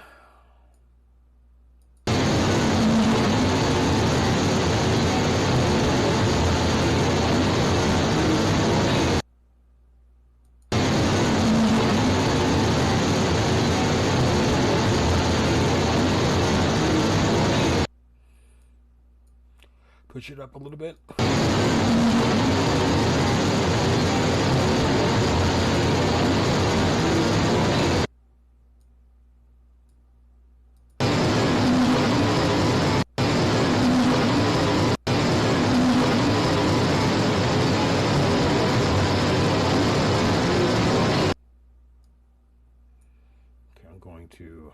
Push it up a little bit. Okay, I'm going to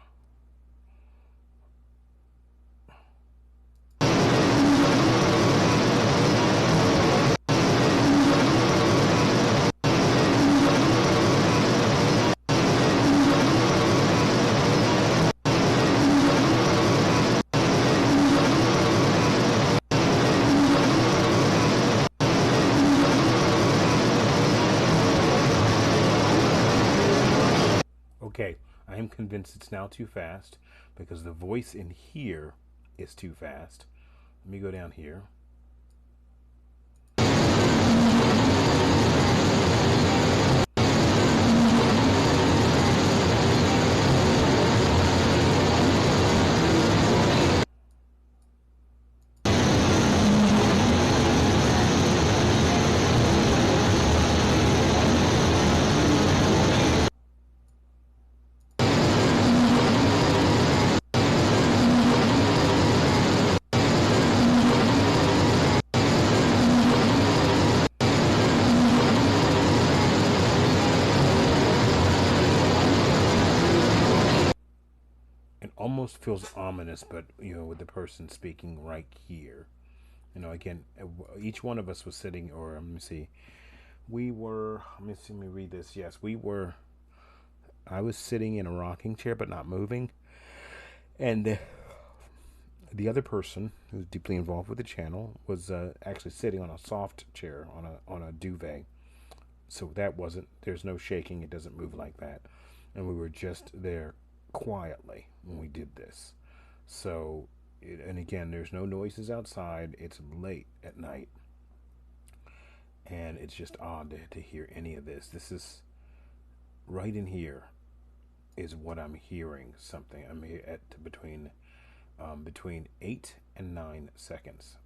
Okay, I am convinced it's now too fast because the voice in here is too fast. Let me go down here. Almost feels ominous, but with the person speaking right here, again, each one of us was sitting, or let me see, let me read this. Yes, I was sitting in a rocking chair but not moving, and the other person who's deeply involved with the channel was actually sitting on a soft chair on a duvet. So there's no shaking, it doesn't move like that, and we were just there quietly when we did this. So and again, there's no noises outside. It's late at night, and it's just odd to hear any of this. This is right in here is what I'm hearing. Something I'm here at between 8 and 9 seconds.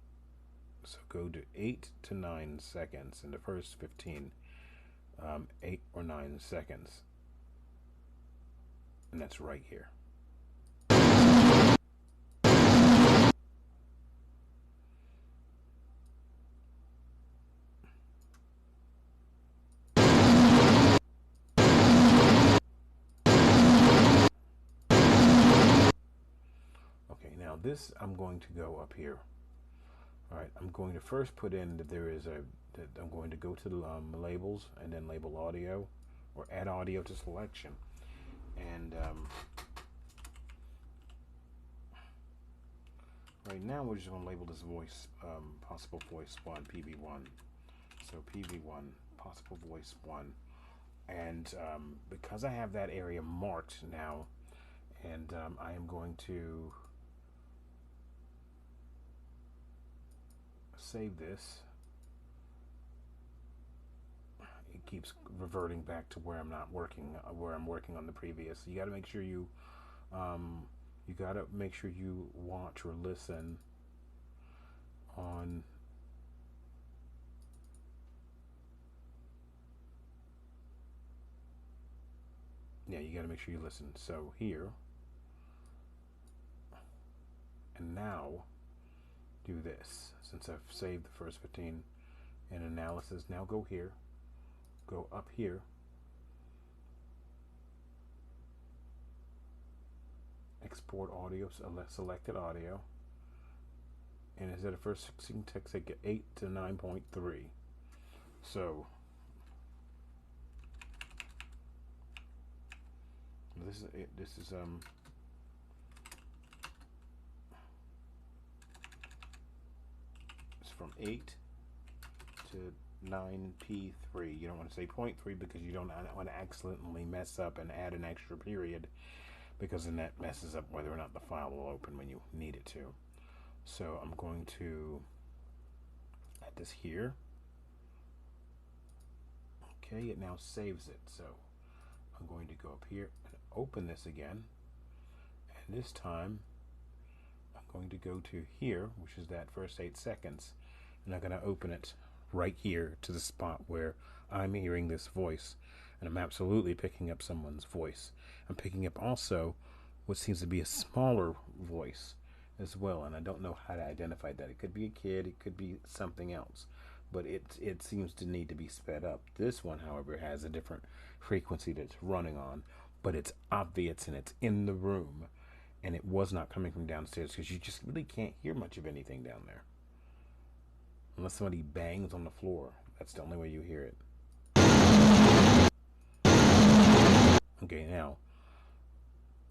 So go to 8 to 9 seconds in the first 15 8 or 9 seconds, and that's right here. this, I'm going to go up here. All right, I'm going to first put in that there is that I'm going to go to the labels and then label audio, or add audio to selection. And right now we're just going to label this voice, possible voice 1, PV1. So PV1, possible voice 1. And because I have that area marked now, and I am going to save this. It keeps reverting back to where I'm not working, where I'm working on the previous. You got to make sure you watch or listen on. Yeah, you got to make sure you listen. So here, and now do this. Since I've saved the first 15 in analysis, now go here, go up here, export audio, selected audio, and instead of first 16 text, I get 8 to 9.3. So this is it. This is it's from 8 to 9p3. You don't want to say 0.3 because you don't want to accidentally mess up and add an extra period, because then that messes up whether or not the file will open when you need it to. So I'm going to add this here. Okay, it now saves it. So I'm going to go up here and open this again. And this time I'm going to go to here, which is that first 8 seconds. And I'm going to open it right here to the spot where I'm hearing this voice. And I'm absolutely picking up someone's voice. I'm picking up also what seems to be a smaller voice as well. And I don't know how to identify that. It could be a kid, it could be something else. But it seems to need to be sped up. This one, however, has a different frequency that it's running on. But it's obvious and it's in the room. And it was not coming from downstairs, because you just really can't hear much of anything down there. Unless somebody bangs on the floor. That's the only way you hear it. Okay, now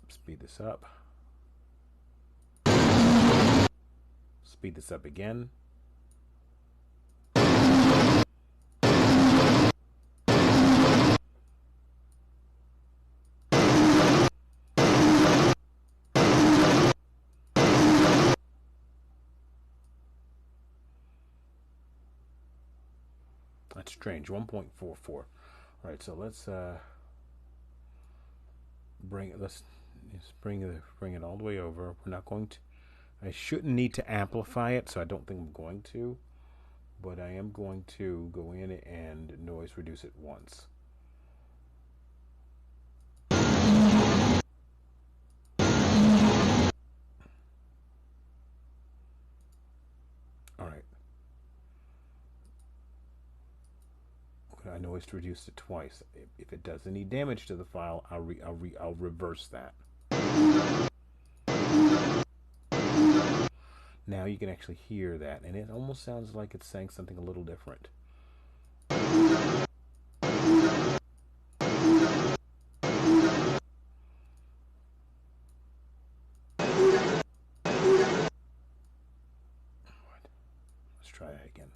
speed this up. Speed this up again. That's strange. 1.44. All right, so let's bring it. Let's bring it all the way over. We're not going to. I shouldn't need to amplify it, so I don't think I'm going to. But I am going to go in and noise reduce it once. All right. I noise reduced it twice. If it does any damage to the file, I'll reverse that. Now you can actually hear that, and it almost sounds like it's saying something a little different. Let's try that again.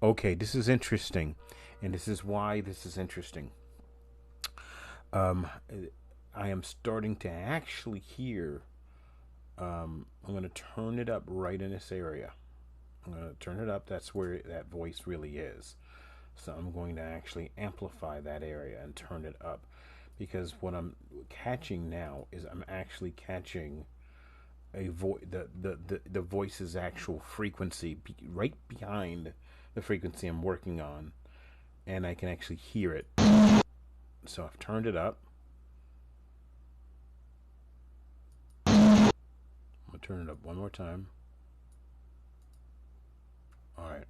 Okay, this is interesting, and this is why this is interesting. I am starting to actually hear. I'm going to turn it up right in this area. I'm going to turn it up. That's where that voice really is. So I'm going to actually amplify that area and turn it up, because what I'm catching now is I'm actually catching the voice's actual frequency right behind the frequency I'm working on, and I can actually hear it. So I've turned it up. I'm gonna turn it up one more time. All right.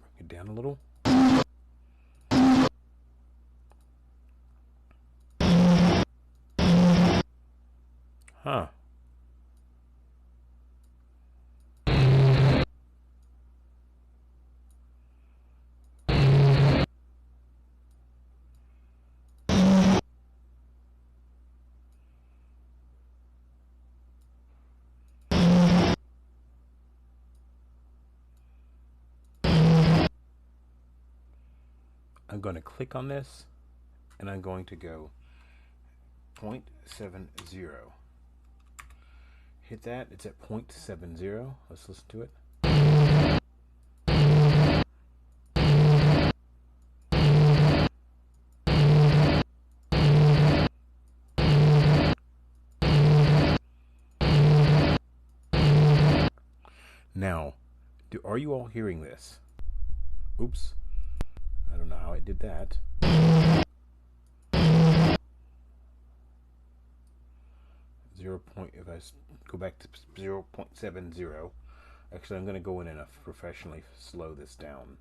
Bring it down a little. Huh. I'm going to click on this, and I'm going to go 0.70. Hit that. It's at 0.70. Let's listen to it. Now, are you all hearing this? Oops. I don't know how I did that. If I go back to 0.70, actually I'm going to go in and professionally slow this down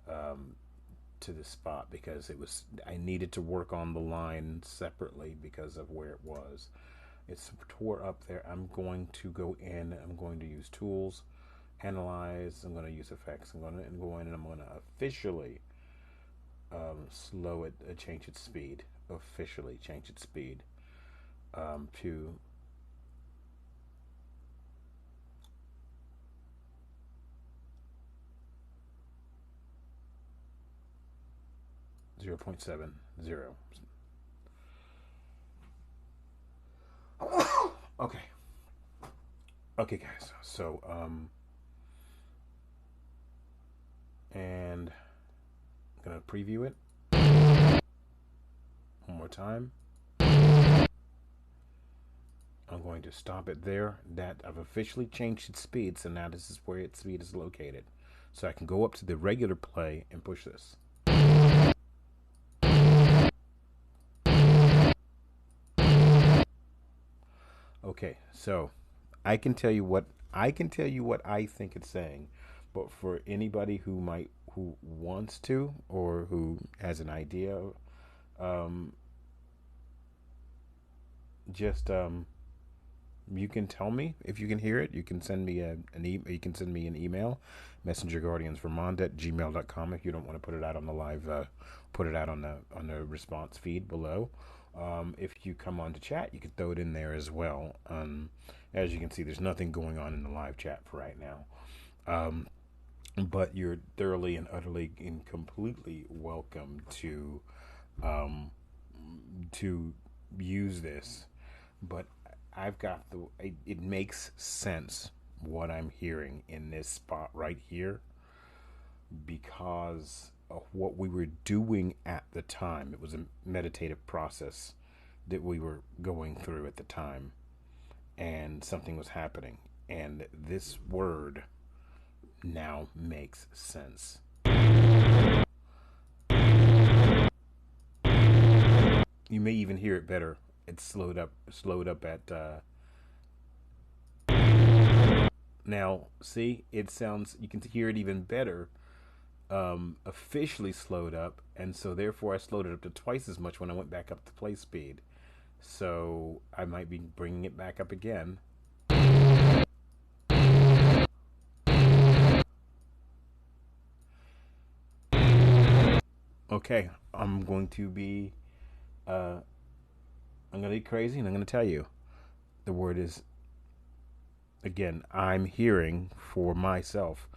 to this spot, because I needed to work on the line separately because of where it was. It's tore up there. I'm going to go in. I'm going to use tools, analyze. I'm going to use effects. I'm going to go in and I'm going to officially slow it, change its speed. Officially change its speed to 0.70. Okay. Okay, guys. So, and I'm gonna preview it one more time. I'm going to stop it there. That I've officially changed its speed, so now this is where its speed is located. So I can go up to the regular play and push this. Okay, so I can tell you what I think it's saying, but for anybody who wants to, or who has an idea, just you can tell me if you can hear it. You can send me an email, messengerguardiansvermont@gmail.com. If you don't want to put it out on the live, put it out on the response feed below. If you come on to chat, you can throw it in there as well. As you can see, there's nothing going on in the live chat for right now. But you're thoroughly and utterly and completely welcome to use this. But I've got it makes sense what I'm hearing in this spot right here, because of what we were doing at the time. It was a meditative process that we were going through at the time, and something was happening, and this word now makes sense. You may even hear it better. It's slowed up at now. See, it sounds, you can hear it even better, officially slowed up, and so therefore I slowed it up to twice as much when I went back up to play speed. So I might be bringing it back up again. Okay, I'm going to be crazy, and I'm going to tell you. The word is, again, I'm hearing for myself,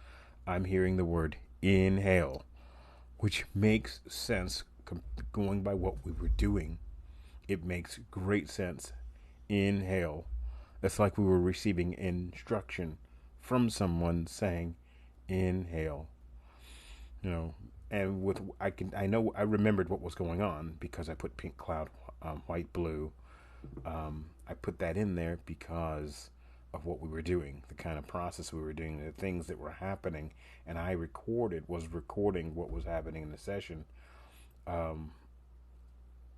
I'm hearing the word inhale, which makes sense going by what we were doing. It makes great sense. Inhale. That's like we were receiving instruction from someone saying, inhale. and with I remembered what was going on because I put pink cloud, white blue. I put that in there because of what we were doing, the kind of process we were doing, the things that were happening, and I was recording what was happening in the session,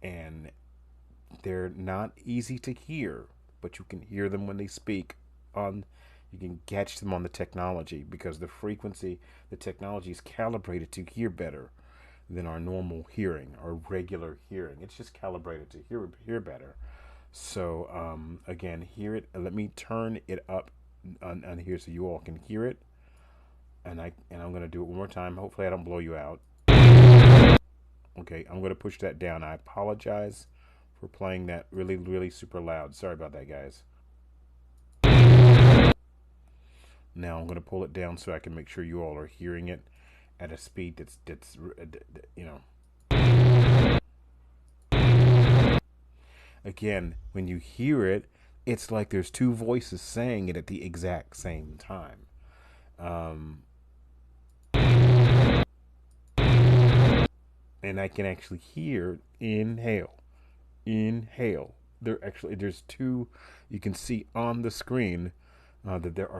and they're not easy to hear, but you can hear them when they speak you can catch them on the technology because the frequency, the technology is calibrated to hear better than our normal hearing, our regular hearing. It's just calibrated to hear better. So again, hear it. Let me turn it up on here so you all can hear it. And I'm gonna do it one more time. Hopefully I don't blow you out. Okay, I'm gonna push that down. I apologize for playing that really, really super loud. Sorry about that, guys. Now I'm gonna pull it down so I can make sure you all are hearing it at a speed that's you know. Again, when you hear it, it's like there's two voices saying it at the exact same time. And I can actually hear inhale. There's two. You can see on the screen that there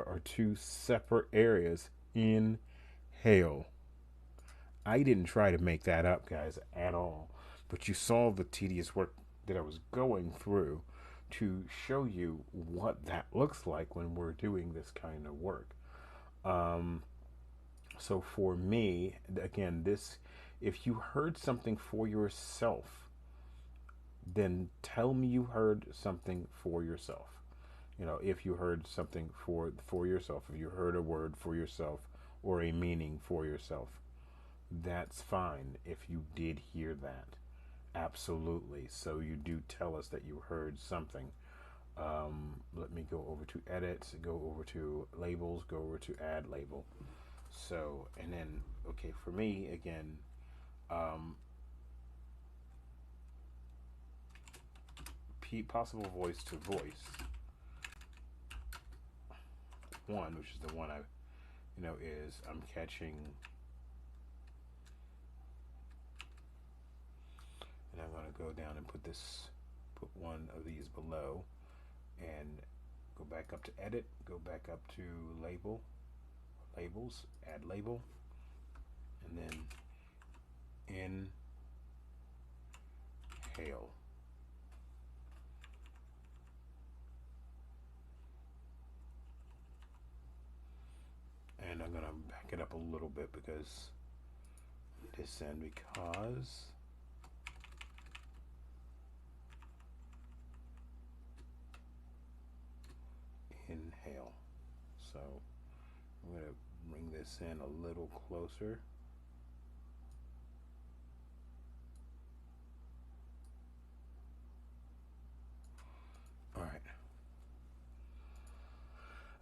are two separate areas. Inhale. I didn't try to make that up, guys, at all. But you saw the tedious work that I was going through to show you what that looks like when we're doing this kind of work. So for me, again, if you heard something for yourself, then tell me you heard something for yourself. If you heard something for yourself, if you heard a word for yourself or a meaning for yourself, that's fine if you did hear that. Absolutely. So you do tell us that you heard something. Let me go over to edit, go over to labels, go over to add label. So, and then, okay, for me, again, possible voice to voice. One, which is the one is I'm catching, and I'm going to go down and put one of these below and go back up to edit, go back up to labels, add label, and then inhale. And I'm going to back it up a little bit because inhale. So I'm going to bring this in a little closer. All right.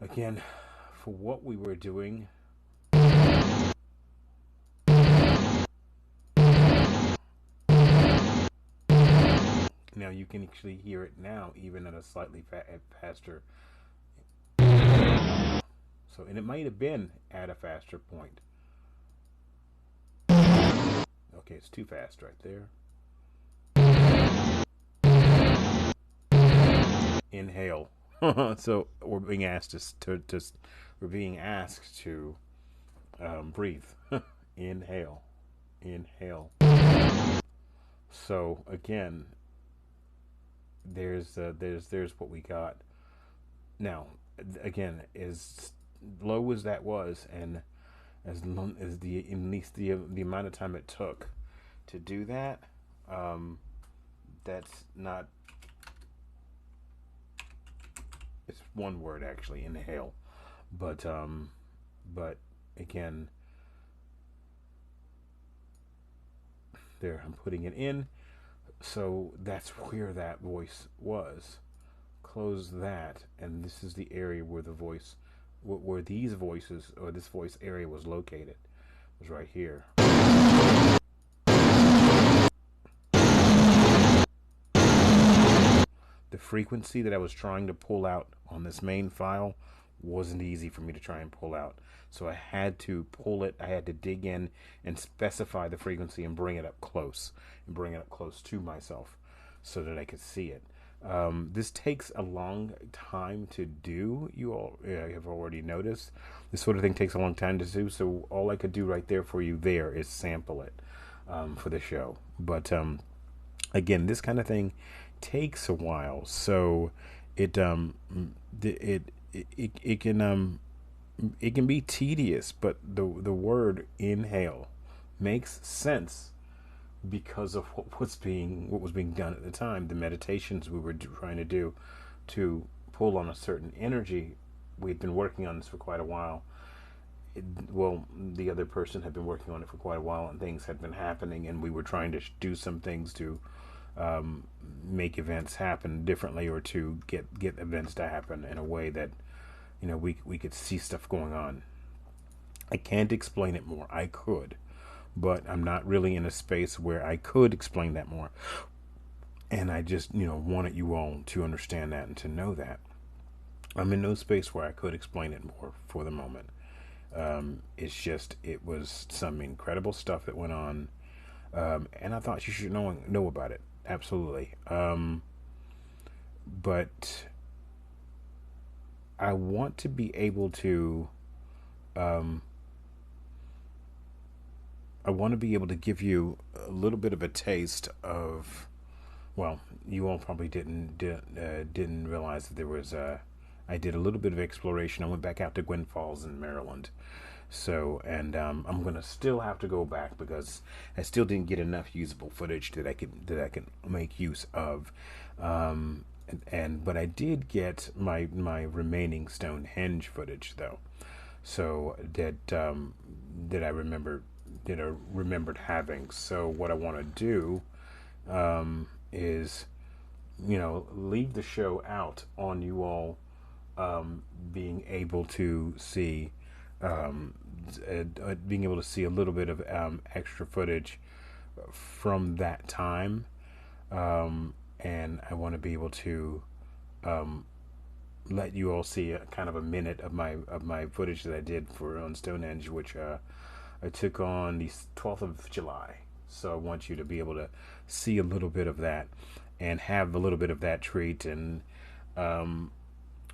Again, for what we were doing, now you can actually hear it now, even at a slightly faster. So, and it might have been at a faster point. Okay, it's too fast right there. Inhale. So we're being asked to breathe. Inhale. So again, there's what we got. Now, again, as low as that was, and as long as at least the amount of time it took to do that, that's not. It's one word actually, inhale, but again, there I'm putting it in, so that's where that voice was. Close that, and this is the area where where these voices or this voice area was located. It was right here. The frequency that I was trying to pull out on this main file wasn't easy for me to try and pull out. So I had to pull it. I had to dig in and specify the frequency and bring it up close to myself so that I could see it. This takes a long time to do. You all have already noticed. This sort of thing takes a long time to do. So all I could do right there for you there is sample it for the show. But again, this kind of thing takes a while. So it can be tedious, but the word inhale makes sense because of what was being done at the time. The meditations we were trying to do to pull on a certain energy. We'd been working on this for quite a while. The other person had been working on it for quite a while, and things had been happening, and we were trying to do some things to make events happen differently, or to get events to happen in a way that we could see stuff going on. I can't explain it more. I could, but I'm not really in a space where I could explain that more. And I just wanted you all to understand that and to know that I'm in no space where I could explain it more for the moment. It was some incredible stuff that went on, and I thought you should know about it. Absolutely. But I want to be able to give you a little bit of a taste of, well, you all probably didn't realize that there was I did a little bit of exploration. I went back out to Gwynn Falls in Maryland. So, and I'm gonna still have to go back because I still didn't get enough usable footage that I could make use of. But I did get my remaining Stonehenge footage though, so that I remembered having. So what I want to do is leave the show out on you all being able to see a little bit of extra footage from that time, and I want to be able to let you all see a kind of a minute of my footage that I did on Stonehenge, which I took on the 12th of July. So I want you to be able to see a little bit of that and have a little bit of that treat. And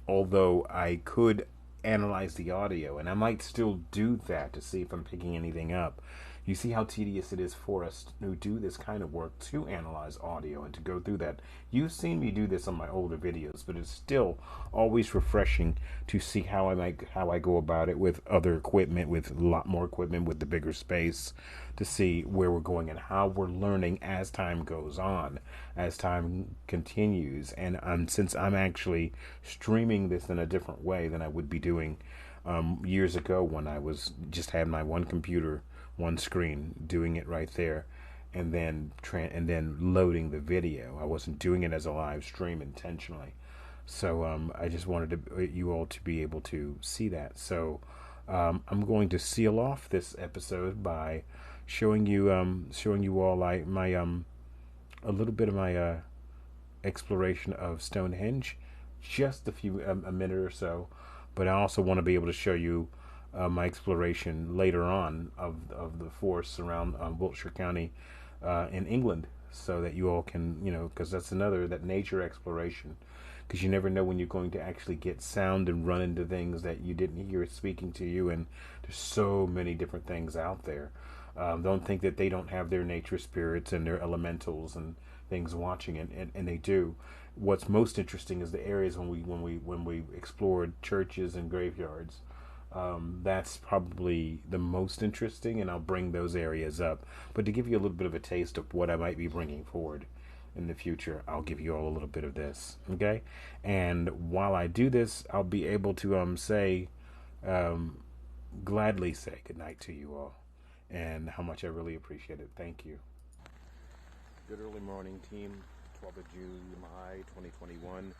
although I could analyze the audio, and I might still do that to see if I'm picking anything up, you see how tedious it is for us to do this kind of work, to analyze audio and to go through that. You've seen me do this on my older videos, but it's still always refreshing to see how I go about it with other equipment, with a lot more equipment, with the bigger space, to see where we're going and how we're learning as time goes on, as time continues. And since I'm actually streaming this in a different way than I would be doing years ago, when I was just had my one computer, one screen, doing it right there, and then loading the video. I wasn't doing it as a live stream intentionally. So I just wanted you all to be able to see that. So I'm going to seal off this episode by showing you all my a little bit of my exploration of Stonehenge, just a minute or so. But I also want to be able to show you my exploration later on of the forests around Wiltshire County in England, so that you all can, because that's that nature exploration, because you never know when you're going to actually get sound and run into things that you didn't hear speaking to you. And there's so many different things out there. Don't think that they don't have their nature spirits and their elementals and things watching it, and they do. What's most interesting is the areas when we explored churches and graveyards. That's probably the most interesting, and I'll bring those areas up. But to give you a little bit of a taste of what I might be bringing forward in the future, I'll give you all a little bit of this, okay? And while I do this, I'll be able to gladly say goodnight to you all, and how much I really appreciate it. Thank you. Good early morning, team. 12th of July 2021.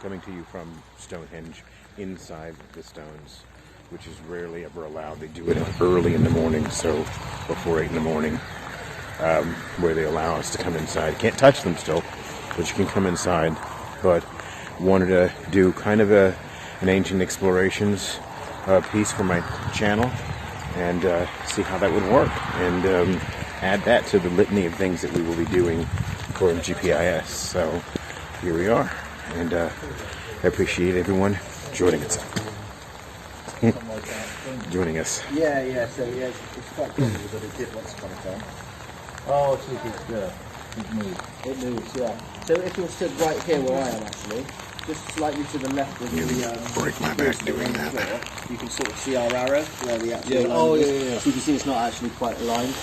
Coming to you from Stonehenge, inside the stones, which is rarely ever allowed. They do it early in the morning, so before 8 in the morning, where they allow us to come inside. Can't touch them still, but you can come inside. But wanted to do kind of an ancient explorations piece for my channel, and see how that would work, and add that to the litany of things that we will be doing for MGPIS. So here we are, and I appreciate everyone joining us. Joining us. Yeah, so yeah, it's quite cool that it did once upon a time. Oh, so it moves. It moves, yeah. So if you're stood right here where I am actually, just slightly to the left of the break my back doing that. Floor, you can sort of see our arrow where the actual Oh yeah. So you can see it's not actually quite aligned.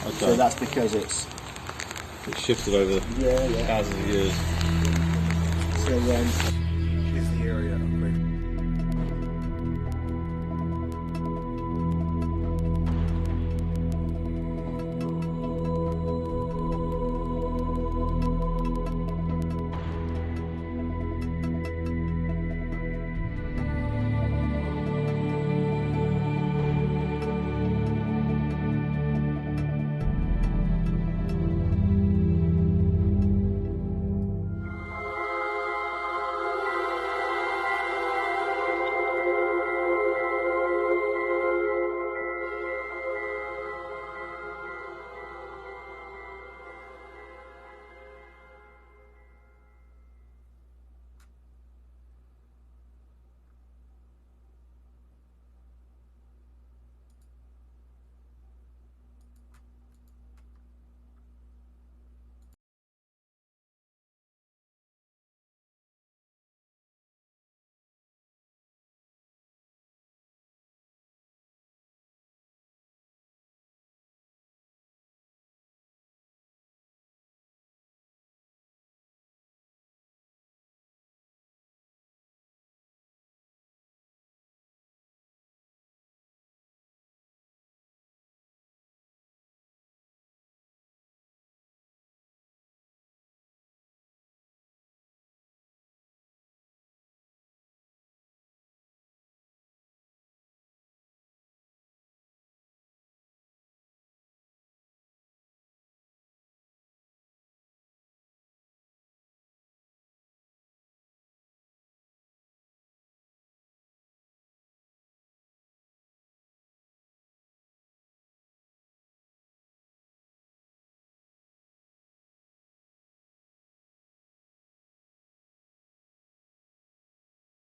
Okay. So that's because it's shifted over thousands of years. So Here's the area